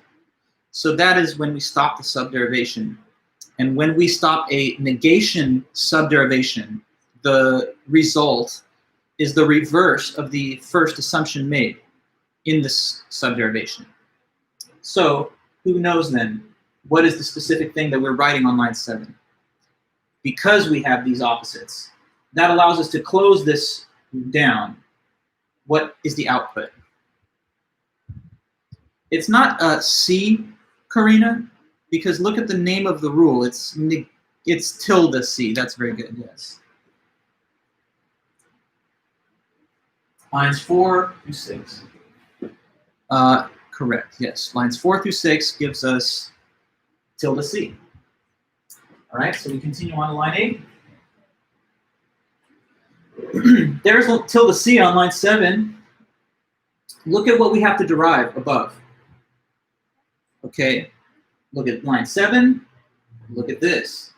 So that is when we stop the subderivation. And when we stop a negation subderivation, the result is the reverse of the first assumption made in this subderivation. So who knows then? What is the specific thing that we're writing on line 7? Because we have these opposites, that allows us to close this down. What is the output? It's not C, Karina, because look at the name of the rule. It's tilde C. That's very good, yes. Lines 4 through 6. Correct, yes. Lines 4 through 6 gives us tilde C. All right, so we continue on to line 8. There's tilde C on line 7. Look at what we have to derive above. Okay, look at line 7. Look at this.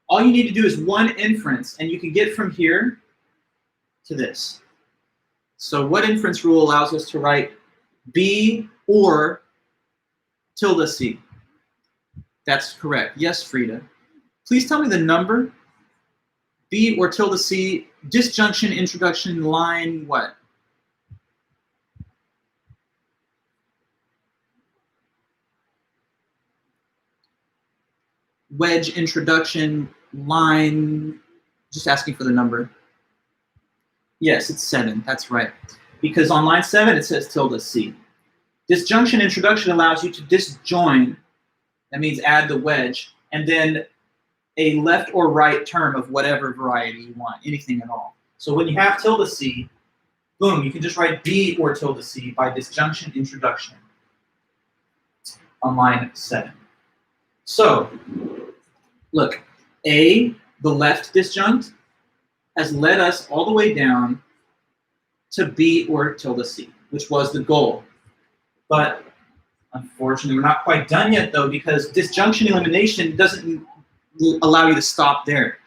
All you need to do is one inference, and you can get from here to this. So what inference rule allows us to write B or tilde C? That's correct. Yes, Frida. Please tell me the number. B or tilde C, disjunction introduction, line what? Wedge introduction, line, just asking for the number. Yes, it's 7, that's right. Because on line 7 it says tilde C. Disjunction introduction allows you to disjoin, that means add the wedge, and then a left or right term of whatever variety you want, anything at all. So when you have tilde C, Boom, you can just write B or tilde C by disjunction introduction on line 7. So, look, A, the left disjunct, has led us all the way down to B or tilde C, which was the goal. But unfortunately, we're not quite done yet, though, because disjunction elimination doesn't allow you to stop there.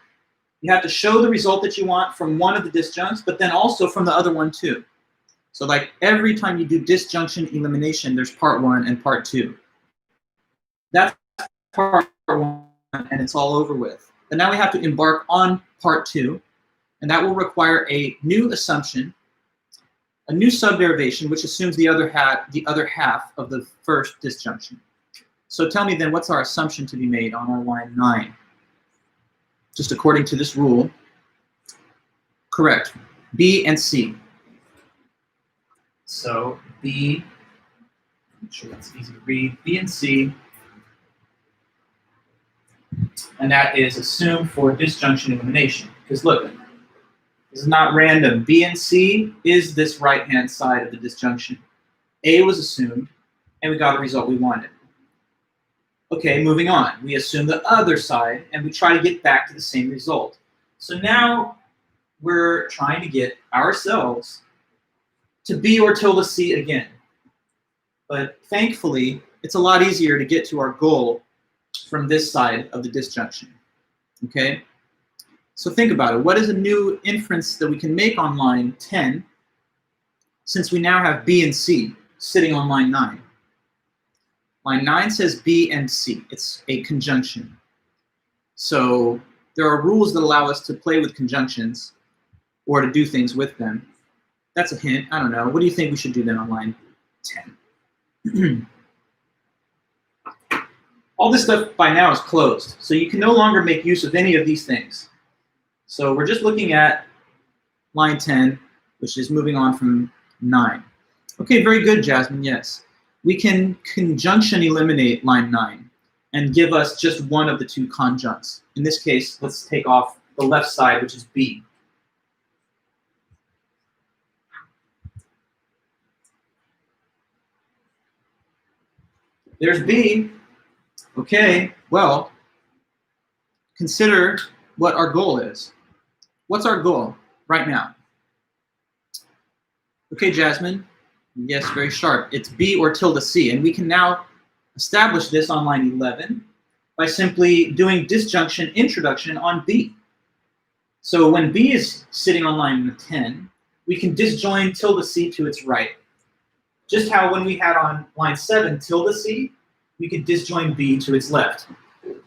You have to show the result that you want from one of the disjuncts, but then also from the other one, too. So like every time you do disjunction elimination, there's part 1 and part 2. That's part 1, and it's all over with. But now we have to embark on part 2, and that will require a new assumption, a new subderivation, which assumes the other half of the first disjunction. So tell me then, what's our assumption to be made on our line 9? Just according to this rule, correct, B and C. So B, I'm sure that's easy to read, B and C, and that is assumed for disjunction elimination. Because look, this is not random. B and C is this right-hand side of the disjunction. A was assumed, and we got a result we wanted. Okay, moving on. We assume the other side, and we try to get back to the same result. So now we're trying to get ourselves to B or tilde C again. But thankfully, it's a lot easier to get to our goal from this side of the disjunction. Okay? So think about it. What is a new inference that we can make on line 10 since we now have B and C sitting on line 9? Line 9 says B and C. It's a conjunction. So there are rules that allow us to play with conjunctions or to do things with them. That's a hint. I don't know. What do you think we should do then on line 10? All this stuff by now is closed, so you can no longer make use of any of these things. So we're just looking at line 10, which is moving on from 9. Okay, very good, Jasmine, yes. We can conjunction eliminate line 9 and give us just one of the two conjuncts. In this case, let's take off the left side, which is B. There's B. Okay, well, consider what our goal is. What's our goal right now? Okay, Jasmine. Yes, very sharp. It's B or tilde C, and we can now establish this on line 11 by simply doing disjunction introduction on B. So when B is sitting on line 10, we can disjoin tilde C to its right. Just how when we had on line 7 tilde C, we could disjoin B to its left.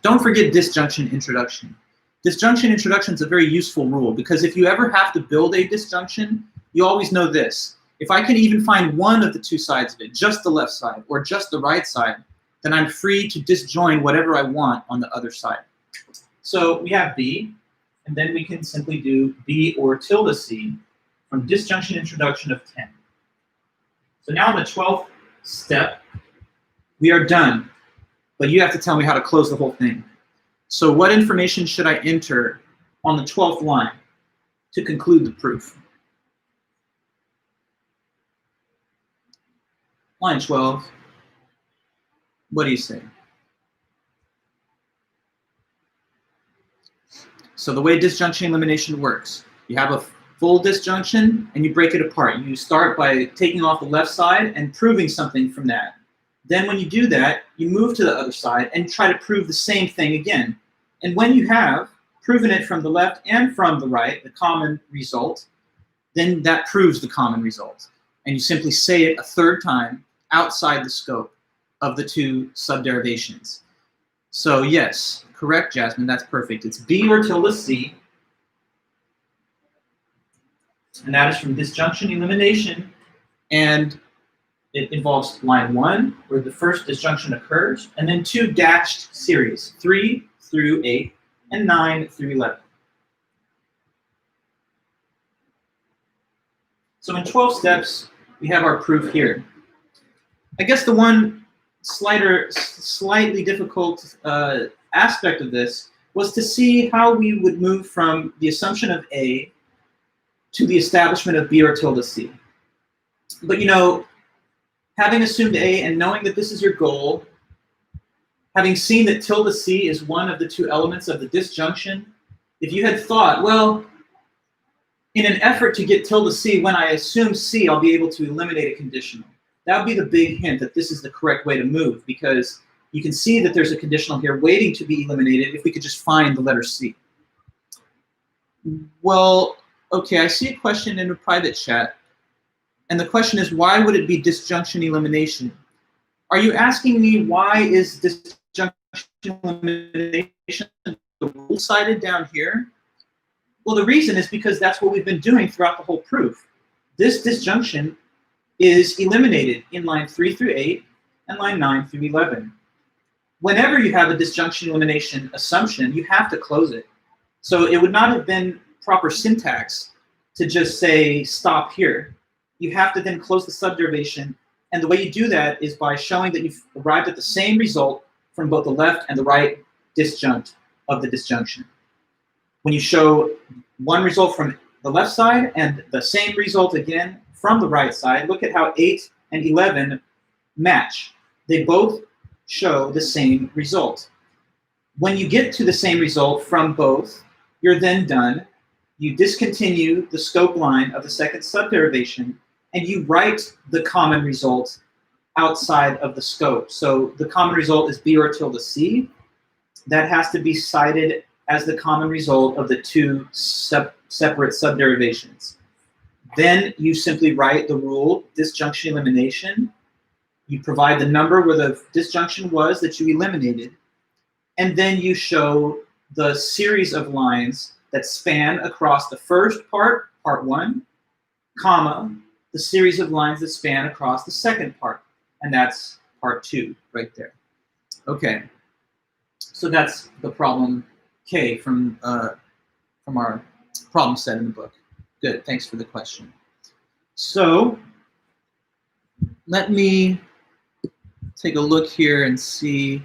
Don't forget disjunction introduction. Disjunction introduction is a very useful rule because if you ever have to build a disjunction, you always know this. If I can even find one of the two sides of it, just the left side or just the right side, then I'm free to disjoin whatever I want on the other side. So we have B, and then we can simply do B or tilde C from disjunction introduction of 10. So now on the 12th step, we are done, but you have to tell me how to close the whole thing. So what information should I enter on the 12th line to conclude the proof? Line 12, what do you say? So the way disjunction elimination works, you have a full disjunction and you break it apart. You start by taking off the left side and proving something from that. Then when you do that, you move to the other side and try to prove the same thing again. And when you have proven it from the left and from the right, the common result, then that proves the common result. And you simply say it a third time outside the scope of the two subderivations. So yes, correct, Jasmine, that's perfect. It's B or tilde C, and that is from disjunction elimination, and it involves line 1, where the first disjunction occurs, and then 2 dashed series, 3 through 8, and 9 through 11. So in 12 steps, we have our proof here. I guess the one slightly difficult aspect of this was to see how we would move from the assumption of A to the establishment of B or tilde C. But you know, having assumed A and knowing that this is your goal, having seen that tilde C is one of the two elements of the disjunction, if you had thought, well, in an effort to get tilde C, when I assume C, I'll be able to eliminate a conditional. That would be the big hint that this is the correct way to move, because you can see that there's a conditional here waiting to be eliminated if we could just find the letter C. Well, okay, I see a question in a private chat, and the question is, why would it be disjunction elimination? Are you asking me why is disjunction elimination the rule cited down here? Well, the reason is because that's what we've been doing throughout the whole proof. This disjunction is eliminated in line 3 through 8 and line 9 through 11. Whenever you have a disjunction elimination assumption, you have to close it. So it would not have been proper syntax to just say stop here. You have to then close the subderivation, and the way you do that is by showing that you've arrived at the same result from both the left and the right disjunct of the disjunction. When you show one result from the left side and the same result again from the right side, look at how 8 and 11 match. They both show the same result. When you get to the same result from both, you're then done. You discontinue the scope line of the second subderivation, and you write the common result outside of the scope. So the common result is B or tilde C. That has to be cited as the common result of the two separate subderivations. Then you simply write the rule, disjunction elimination. You provide the number where the disjunction was that you eliminated, and then you show the series of lines that span across the first part, part 1, comma, the series of lines that span across the second part, and that's part 2 right there. Okay, so that's the problem K from our problem set in the book. Good, thanks for the question. So let me take a look here and see.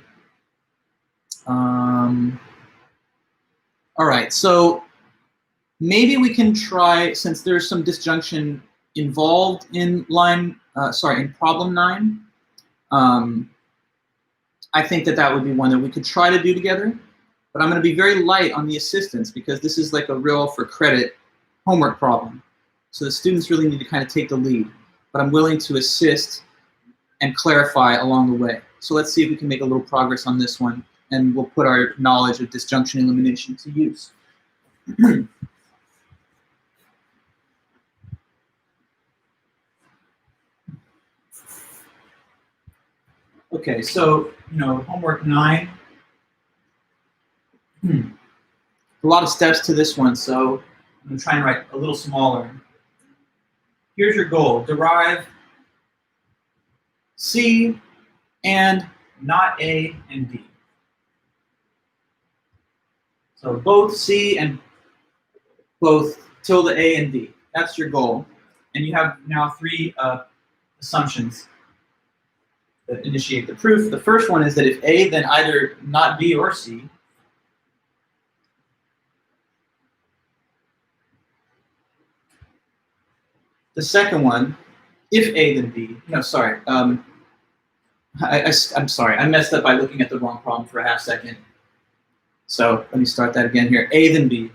All right, so maybe we can try, since there's some disjunction involved in in problem 9, I think that would be one that we could try to do together, but I'm gonna be very light on the assistance because this is like a real for credit homework problem. So the students really need to kind of take the lead, but I'm willing to assist and clarify along the way. So let's see if we can make a little progress on this one, and we'll put our knowledge of disjunction elimination to use. Okay, so, homework 9. A lot of steps to this one, so I'm going to try and write a little smaller. Here's your goal. Derive C and not A and D. So both C and both tilde A and D. That's your goal. And you have now 3 assumptions that initiate the proof. The first one is that if A, then either not B or C. The second one, if A, then B. No, sorry. I'm sorry. I messed up by looking at the wrong problem for a half second. So let me start that again here. A, then B.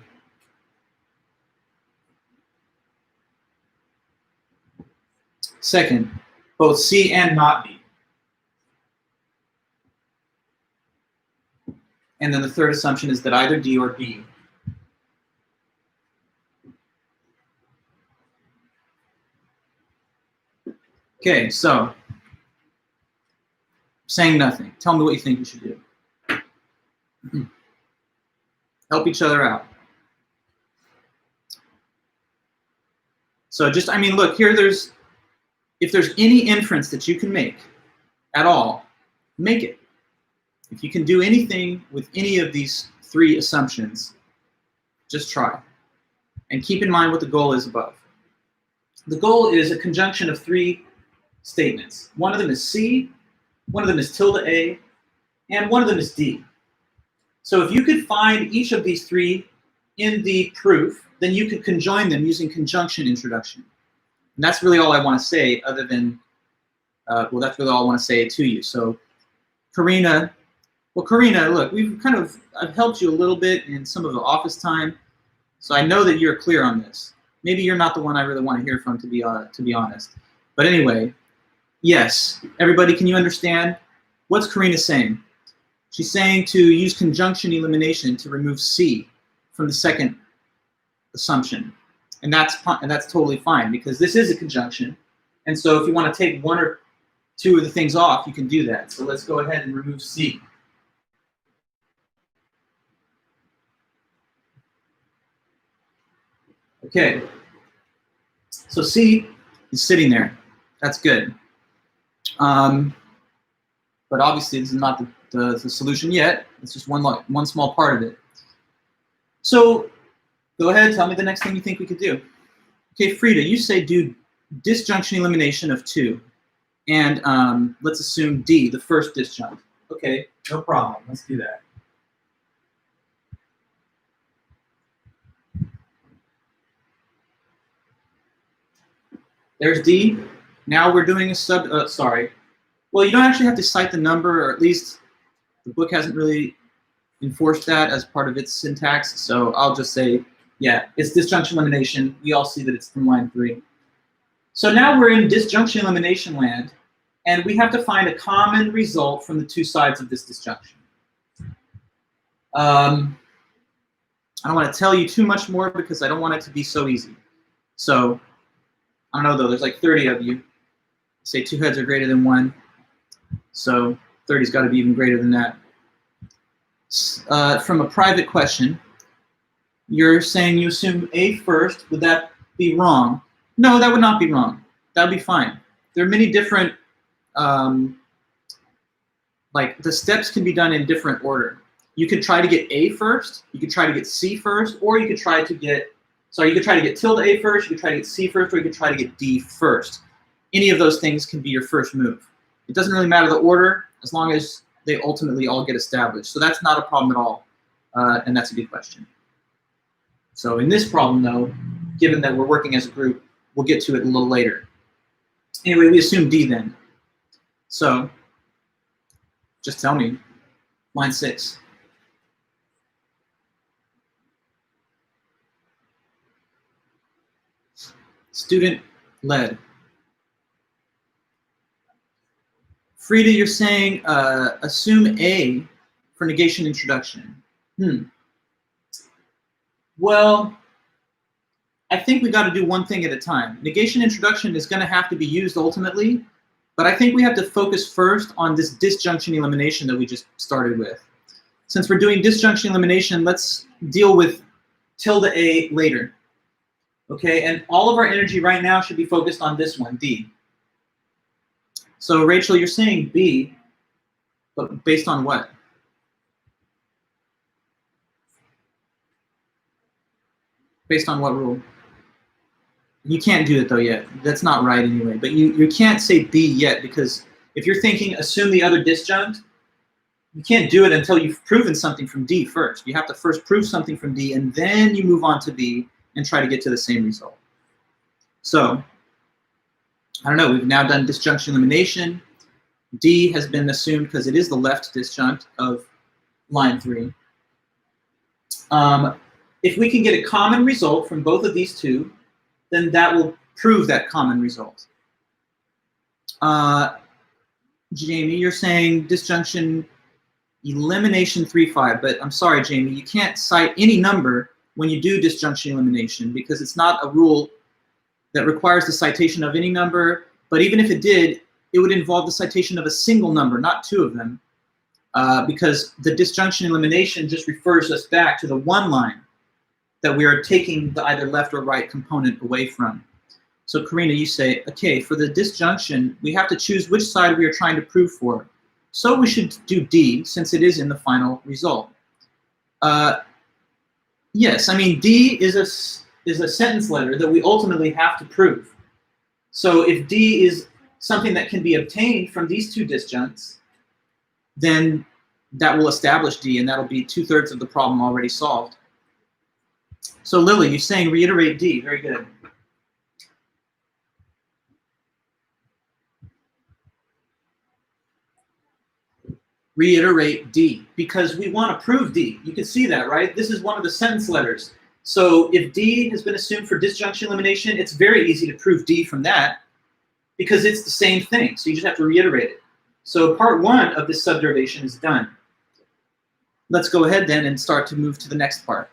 Second, both C and not B. And then the third assumption is that either D or B. Okay, so saying nothing. Tell me what you think you should do. Help each other out. So just, look, here if there's any inference that you can make at all, make it. If you can do anything with any of these 3 assumptions, just try. And keep in mind what the goal is above. The goal is a conjunction of 3 statements. One of them is C, one of them is tilde A, and one of them is D. So if you could find each of these 3 in the proof, then you could conjoin them using conjunction introduction. And that's really all I want to say, other than, well, that's really all I want to say to you. So Karina, well, Karina, look, I've helped you a little bit in some of the office time, so I know that you're clear on this. Maybe you're not the one I really want to hear from, to be honest. But anyway, yes, everybody, can you understand? What's Karina saying? She's saying to use conjunction elimination to remove C from the second assumption. And that's totally fine, because this is a conjunction. And so if you want to take one or two of the things off, you can do that. So let's go ahead and remove C. Okay. So C is sitting there. That's good. But obviously this is not the solution yet. It's just one small part of it. So go ahead, tell me the next thing you think we could do. Okay, Frida, you say do disjunction elimination of 2. And let's assume D, the first disjunct. Okay, no problem. Let's do that. There's D. Now we're doing a sorry. Well, you don't actually have to cite the number, or at least the book hasn't really enforced that as part of its syntax. So I'll just say, yeah, it's disjunction elimination. We all see that it's from line 3. So now we're in disjunction elimination land, and we have to find a common result from the two sides of this disjunction. I don't want to tell you too much more because I don't want it to be so easy. So I don't know though, there's like 30 of you. Say 2 heads are greater than 1. So 30's got to be even greater than that. From a private question, you're saying you assume A first. Would that be wrong? No, that would not be wrong. That would be fine. There are many different, like the steps can be done in different order. You could try to get A first, you could try to get C first, or you could try to get, you could try to get tilde A first, you could try to get C first, or you could try to get D first. Any of those things can be your first move. It doesn't really matter the order, as long as they ultimately all get established. So that's not a problem at all, and that's a good question. So in this problem though, given that we're working as a group, we'll get to it a little later. Anyway, we assume D then. So just tell me, line 6. Student led. Frida, you're saying assume A for negation introduction. Well, I think we got to do one thing at a time. Negation introduction is going to have to be used ultimately, but I think we have to focus first on this disjunction elimination that we just started with. Since we're doing disjunction elimination, let's deal with tilde A later. Okay, and all of our energy right now should be focused on this one, D. So Rachel, you're saying B, but based on what? Based on what rule? You can't do it though yet. That's not right anyway. But you can't say B yet, because if you're thinking assume the other disjunct, you can't do it until you've proven something from D first. You have to first prove something from D, and then you move on to B and try to get to the same result. So I don't know, we've now done disjunction elimination. D has been assumed because it is the left disjunct of line 3. If we can get a common result from both of these two, then that will prove that common result. Jamie, you're saying disjunction elimination 3-5, but I'm sorry, Jamie, you can't cite any number when you do disjunction elimination, because it's not a rule that requires the citation of any number, but even if it did, it would involve the citation of a single number, not 2 of them, because the disjunction elimination just refers us back to the one line that we are taking the either left or right component away from. So Karina, you say, okay, for the disjunction, we have to choose which side we are trying to prove for. So we should do D, since it is in the final result. Yes, I mean, D is a sentence letter that we ultimately have to prove. So if D is something that can be obtained from these two disjuncts, then that will establish D, and that'll be 2/3 of the problem already solved. So Lily, you're saying reiterate D. Very good. Reiterate D, because we want to prove D. You can see that, right? This is one of the sentence letters. So if D has been assumed for disjunction elimination, it's very easy to prove D from that because it's the same thing. So you just have to reiterate it. So part one of this subderivation is done. Let's go ahead then and start to move to the next part.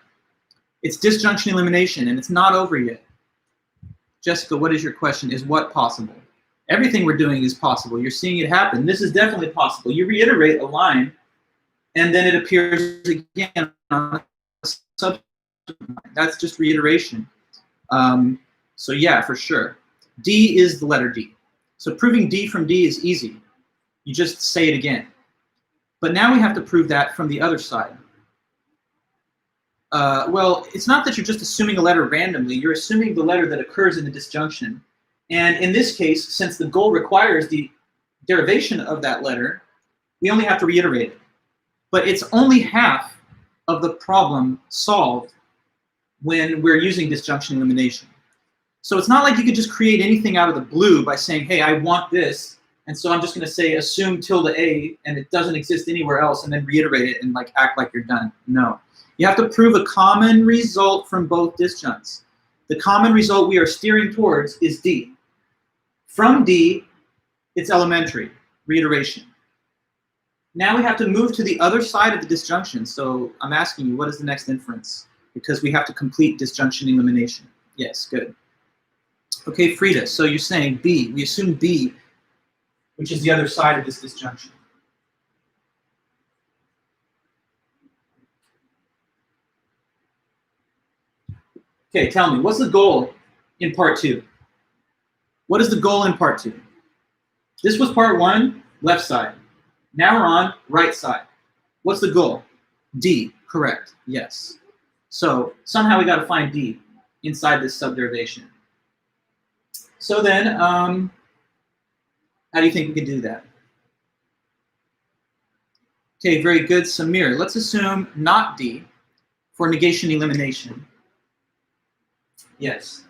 It's disjunction elimination, and it's not over yet. Jessica, what is your question? Is what possible? Everything we're doing is possible. You're seeing it happen. This is definitely possible. You reiterate a line, and then it appears again on a subsequent line. That's just reiteration. So yeah, for sure. D is the letter D. So proving D from D is easy. You just say it again. But now we have to prove that from the other side. Well, it's not that you're just assuming a letter randomly. You're assuming the letter that occurs in the disjunction. And in this case, since the goal requires the derivation of that letter, we only have to reiterate it. But it's only half of the problem solved when we're using disjunction elimination. So it's not like you could just create anything out of the blue by saying, hey, I want this, and so I'm just going to say assume tilde A, and it doesn't exist anywhere else, and then reiterate it and like act like you're done. No. You have to prove a common result from both disjuncts. The common result we are steering towards is D. From D, it's elementary, reiteration. Now we have to move to the other side of the disjunction. So I'm asking you, what is the next inference? Because we have to complete disjunction elimination. Yes, good. Okay, Frida, so you're saying B. We assume B, which is the other side of this disjunction. Okay, tell me, what's the goal in part two? What is the goal in part two? This was part one, left side. Now we're on right side. What's the goal? D, correct, yes. So somehow we got to find D inside this subderivation. So then, how do you think we can do that? Okay, very good, Samir. Let's assume not D for negation elimination. Yes.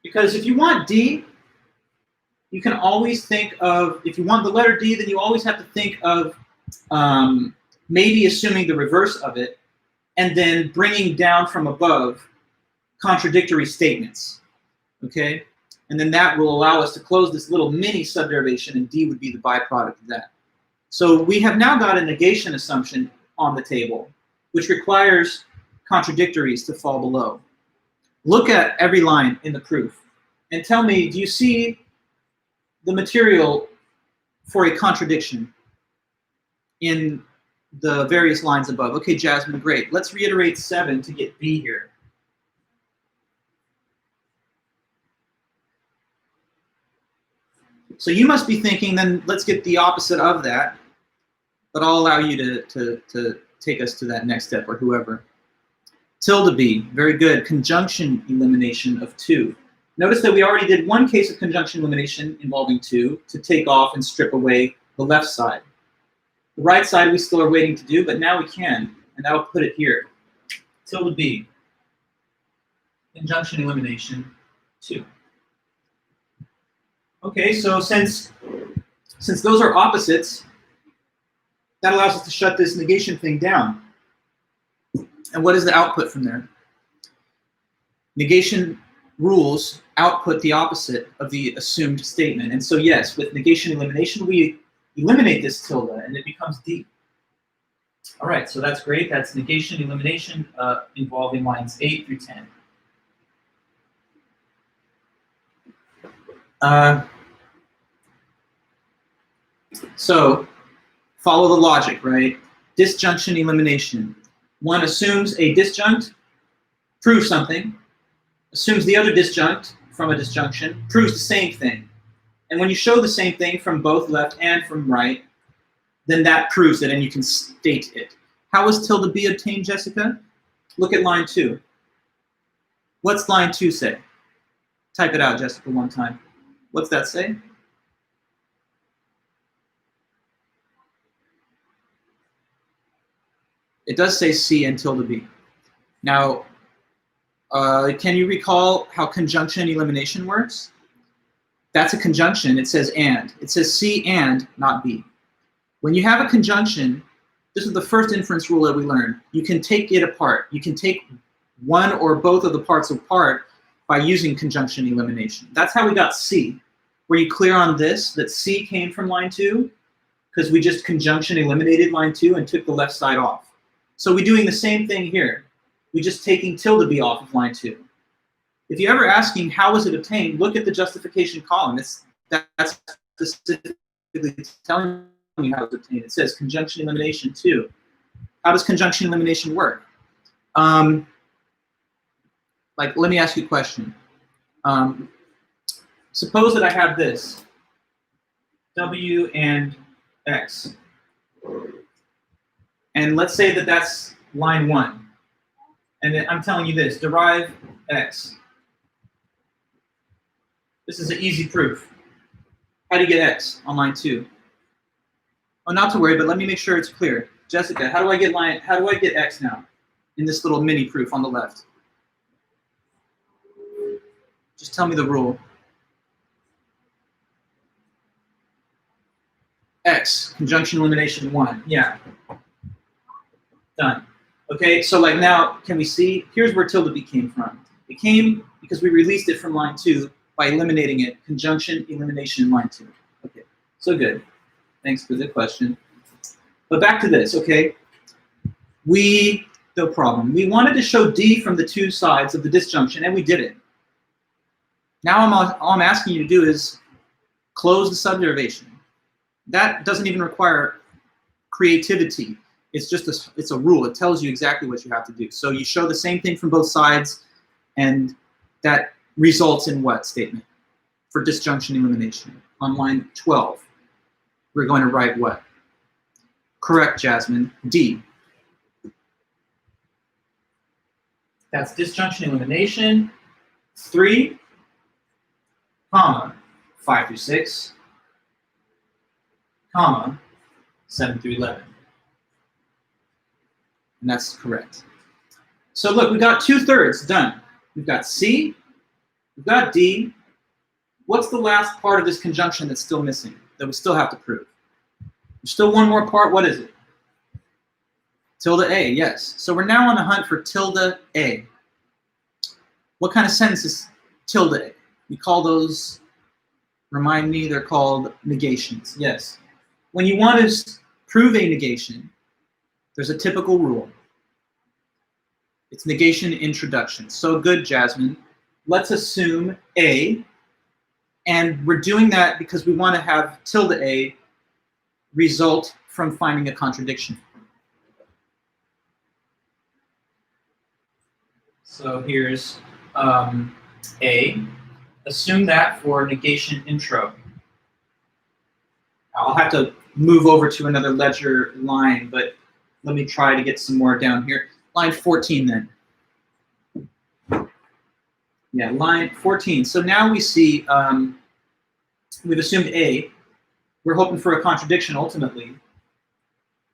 Because if you want D, you can always think of, if you want the letter D, then you always have to think of maybe assuming the reverse of it, and then bringing down from above contradictory statements, okay? And then that will allow us to close this little mini subderivation, and D would be the byproduct of that. So we have now got a negation assumption on the table, which requires contradictories to fall below. Look at every line in the proof and tell me, do you see the material for a contradiction in the various lines above? Okay, Jasmine, great. Let's reiterate 7 to get B here. So you must be thinking, then let's get the opposite of that, but I'll allow you to take us to that next step, or whoever. Tilde B, very good. Conjunction elimination of 2. Notice that we already did one case of conjunction elimination involving 2 to take off and strip away the left side. The right side we still are waiting to do, but now we can, and that'll put it here. Tilde B, conjunction elimination 2. Okay, so since those are opposites, that allows us to shut this negation thing down. And what is the output from there? Negation rules output the opposite of the assumed statement. And so yes, with negation elimination, we eliminate this tilde and it becomes D. All right, so that's great. That's negation elimination involving lines 8 through 10. So follow the logic, right? Disjunction elimination. One assumes a disjunct, proves something, assumes the other disjunct from a disjunction, proves the same thing. And when you show the same thing from both left and from right, then that proves it and you can state it. How is tilde B obtained, Jessica? Look at line 2. What's line 2 say? Type it out, Jessica, one time. What's that say? It does say C and tilde B. Now, can you recall how conjunction elimination works? That's a conjunction. It says and. It says C and, not B. When you have a conjunction, this is the first inference rule that we learned. You can take it apart. You can take one or both of the parts apart by using conjunction elimination. That's how we got C. Were you clear on this, that C came from line 2? Because we just conjunction eliminated line 2 and took the left side off. So we're doing the same thing here. We're just taking tilde B off of line 2. If you're ever asking how was it obtained, look at the justification column. That's specifically telling you how it's obtained. It says conjunction elimination 2. How does conjunction elimination work? Like, let me ask you a question. Suppose that I have this, W and X. And let's say that that's line 1. And then I'm telling you this, derive X. This is an easy proof. How do you get X on line 2? Oh, not to worry, but let me make sure it's clear. Jessica, how do I get X now in this little mini proof on the left? Just tell me the rule. X, conjunction elimination 1, yeah. Done. Okay, so like now, can we see? Here's where tilde B came from. It came because we released it from line 2 by eliminating it, conjunction elimination in line 2. Okay, so good. Thanks for the question. But back to this, okay? No problem. We wanted to show D from the two sides of the disjunction, and we did it. Now all I'm asking you to do is close the subderivation. That doesn't even require creativity. It's just it's a rule. It tells you exactly what you have to do. So you show the same thing from both sides, and that results in what statement? For disjunction elimination. On line 12, we're going to write what? Correct, Jasmine. D. That's disjunction elimination. 3, comma, 5 through 6, comma, 7 through 11. And that's correct. So look, we got 2/3 done. We've got C, we've got D. What's the last part of this conjunction that's still missing, that we still have to prove? There's still one more part. What is it? Tilde A, yes. So we're now on the hunt for tilde A. What kind of sentence is tilde A? We call those, remind me, they're called negations. Yes. When you want to prove a negation, there's a typical rule. It's negation introduction. So good, Jasmine. Let's assume A, and we're doing that because we want to have tilde A result from finding a contradiction. So here's A. Assume that for negation intro. I'll have to move over to another ledger line, but let me try to get some more down here. Line 14 then. Yeah, line 14. So now we see we've assumed A. We're hoping for a contradiction ultimately,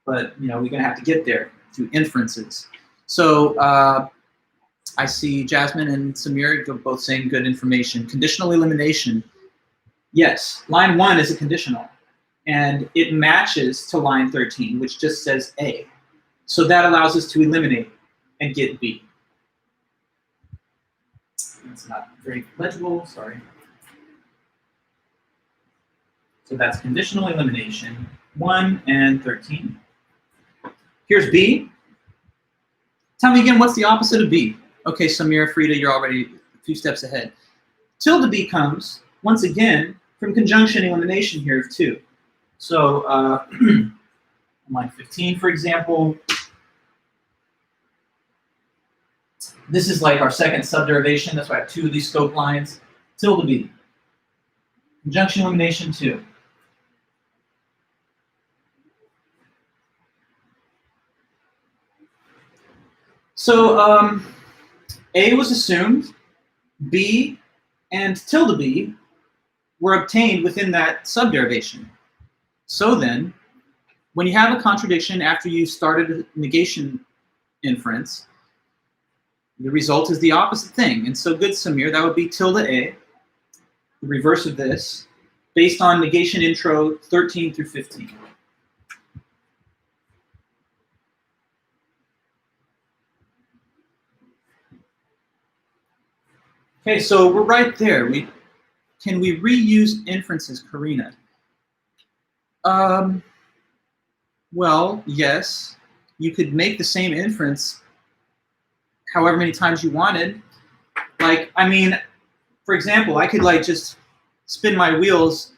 but we're going to have to get there through inferences. So I see Jasmine and Samir both saying good information. Conditional elimination. Yes, line 1 is a conditional, and it matches to line 13, which just says A. So that allows us to eliminate and get B. It's not very legible, sorry. So that's conditional elimination, 1 and 13. Here's B. Tell me again, what's the opposite of B? Okay, Samir, Frida, you're already a few steps ahead. Tilde B comes, once again, from conjunction elimination here of 2. So line 15, for example, this is like our second subderivation. That's why I have 2 of these scope lines. Tilde B. Conjunction elimination 2. So A was assumed, B and tilde B were obtained within that subderivation. So then, when you have a contradiction after you started a negation inference, the result is the opposite thing. And so good, Samir, that would be tilde A, the reverse of this, based on negation intro 13 through 15. Okay, so we're right there. Can we reuse inferences, Karina? Well, yes. You could make the same inference however many times you wanted. Like, I mean, for example, I could like just spin my wheels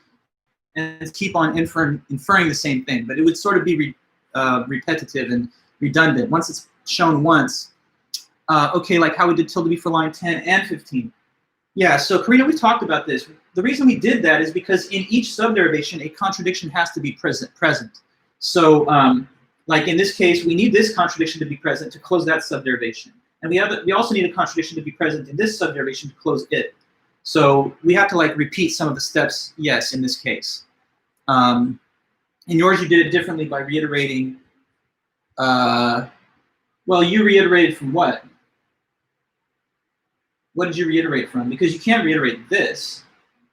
and keep on inferring the same thing, but it would sort of be repetitive and redundant. Once it's shown once, okay, like how we did tilde B for line 10 and 15. Yeah, so Karina, we talked about this. The reason we did that is because in each subderivation, a contradiction has to be present. So, like in this case, we need this contradiction to be present to close that subderivation. And we also need a contradiction to be present in this subderivation to close it. So we have to like repeat some of the steps, yes, in this case. In yours, you did it differently by reiterating. Well, you reiterated from what? What did you reiterate from? Because you can't reiterate this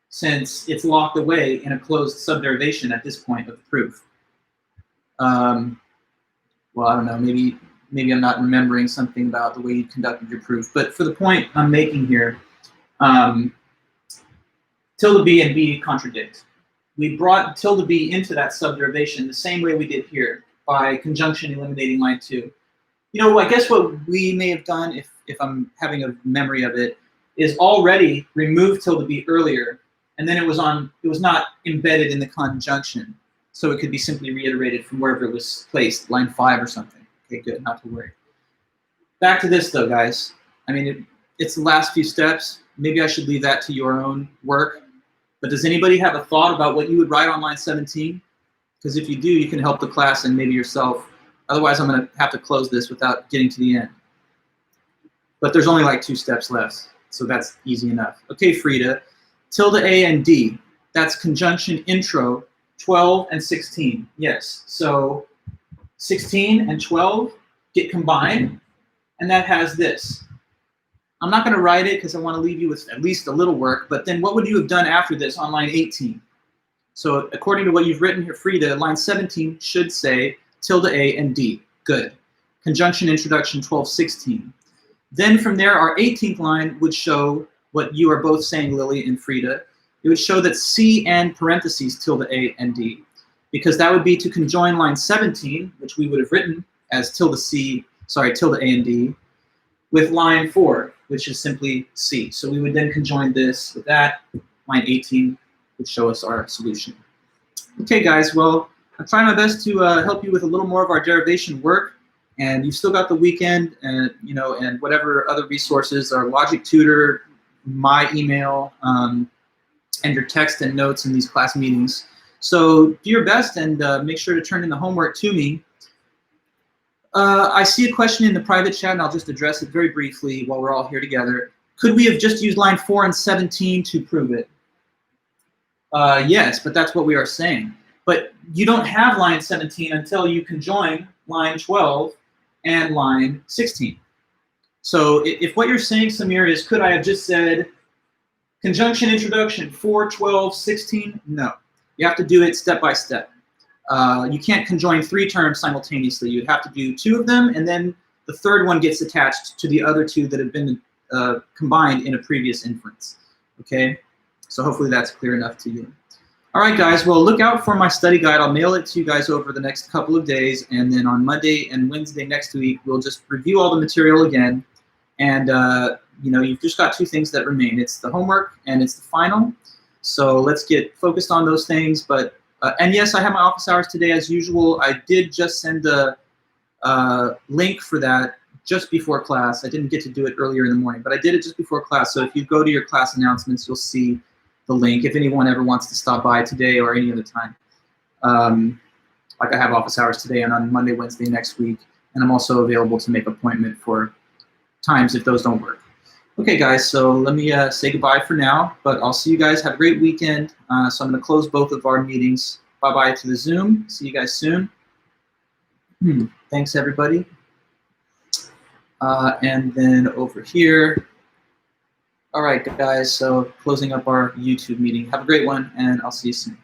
since it's locked away in a closed subderivation at this point of the proof. Well, I don't know, maybe I'm not remembering something about the way you conducted your proof. But for the point I'm making here, tilde B and B contradict. We brought tilde B into that subderivation the same way we did here by conjunction eliminating line 2. You know, I guess what we may have done, if I'm having a memory of it, is already remove tilde B earlier, and then it was not embedded in the conjunction, so it could be simply reiterated from wherever it was placed, line 5 or something. Okay, good, not to worry. Back to this though, guys. I mean, it's the last few steps. Maybe I should leave that to your own work. But does anybody have a thought about what you would write on line 17? Because if you do, you can help the class and maybe yourself. Otherwise, I'm going to have to close this without getting to the end. But there's only like 2 steps left, so that's easy enough. Okay, Frida, tilde A and D. That's conjunction intro 12 and 16. Yes, so 16 and 12 get combined, and that has this. I'm not going to write it because I want to leave you with at least a little work, but then what would you have done after this on line 18? So according to what you've written here, Frida, line 17 should say tilde A and D. Good. Conjunction introduction 12, 16. Then from there, our 18th line would show what you are both saying, Lily and Frida. It would show that C and parentheses tilde A and D, because that would be to conjoin line 17, which we would have written as tilde A and D, with line 4, which is simply C. So we would then conjoin this with that. Line 18 would show us our solution. Okay, guys, well, I'm trying my best to help you with a little more of our derivation work, and you've still got the weekend, and and whatever other resources, our Logic Tutor, my email, and your text and notes in these class meetings. So do your best and make sure to turn in the homework to me. I see a question in the private chat, and I'll just address it very briefly while we're all here together. Could we have just used line 4 and 17 to prove it? Yes, but that's what we are saying. But you don't have line 17 until you conjoin line 12 and line 16. So if what you're saying, Samir, is could I have just said conjunction introduction 4, 12, 16? No. You have to do it step by step. You can't conjoin 3 terms simultaneously. You'd have to do 2 of them, and then the third one gets attached to the other 2 that have been combined in a previous inference. Okay? So hopefully that's clear enough to you. All right, guys. Well, look out for my study guide. I'll mail it to you guys over the next couple of days, and then on Monday and Wednesday next week, we'll just review all the material again. And you've just got 2 things that remain. It's the homework and it's the final. So let's get focused on those things. But and yes, I have my office hours today as usual. I did just send a link for that just before class. I didn't get to do it earlier in the morning, but I did it just before class. So if you go to your class announcements, you'll see the link if anyone ever wants to stop by today or any other time. Like I have office hours today and on Monday, Wednesday next week. And I'm also available to make appointment for times if those don't work. Okay, guys, so let me say goodbye for now, but I'll see you guys. Have a great weekend. So I'm going to close both of our meetings. Bye-bye to the Zoom. See you guys soon. Thanks, everybody. And then over here, all right, guys, so closing up our YouTube meeting. Have a great one, and I'll see you soon.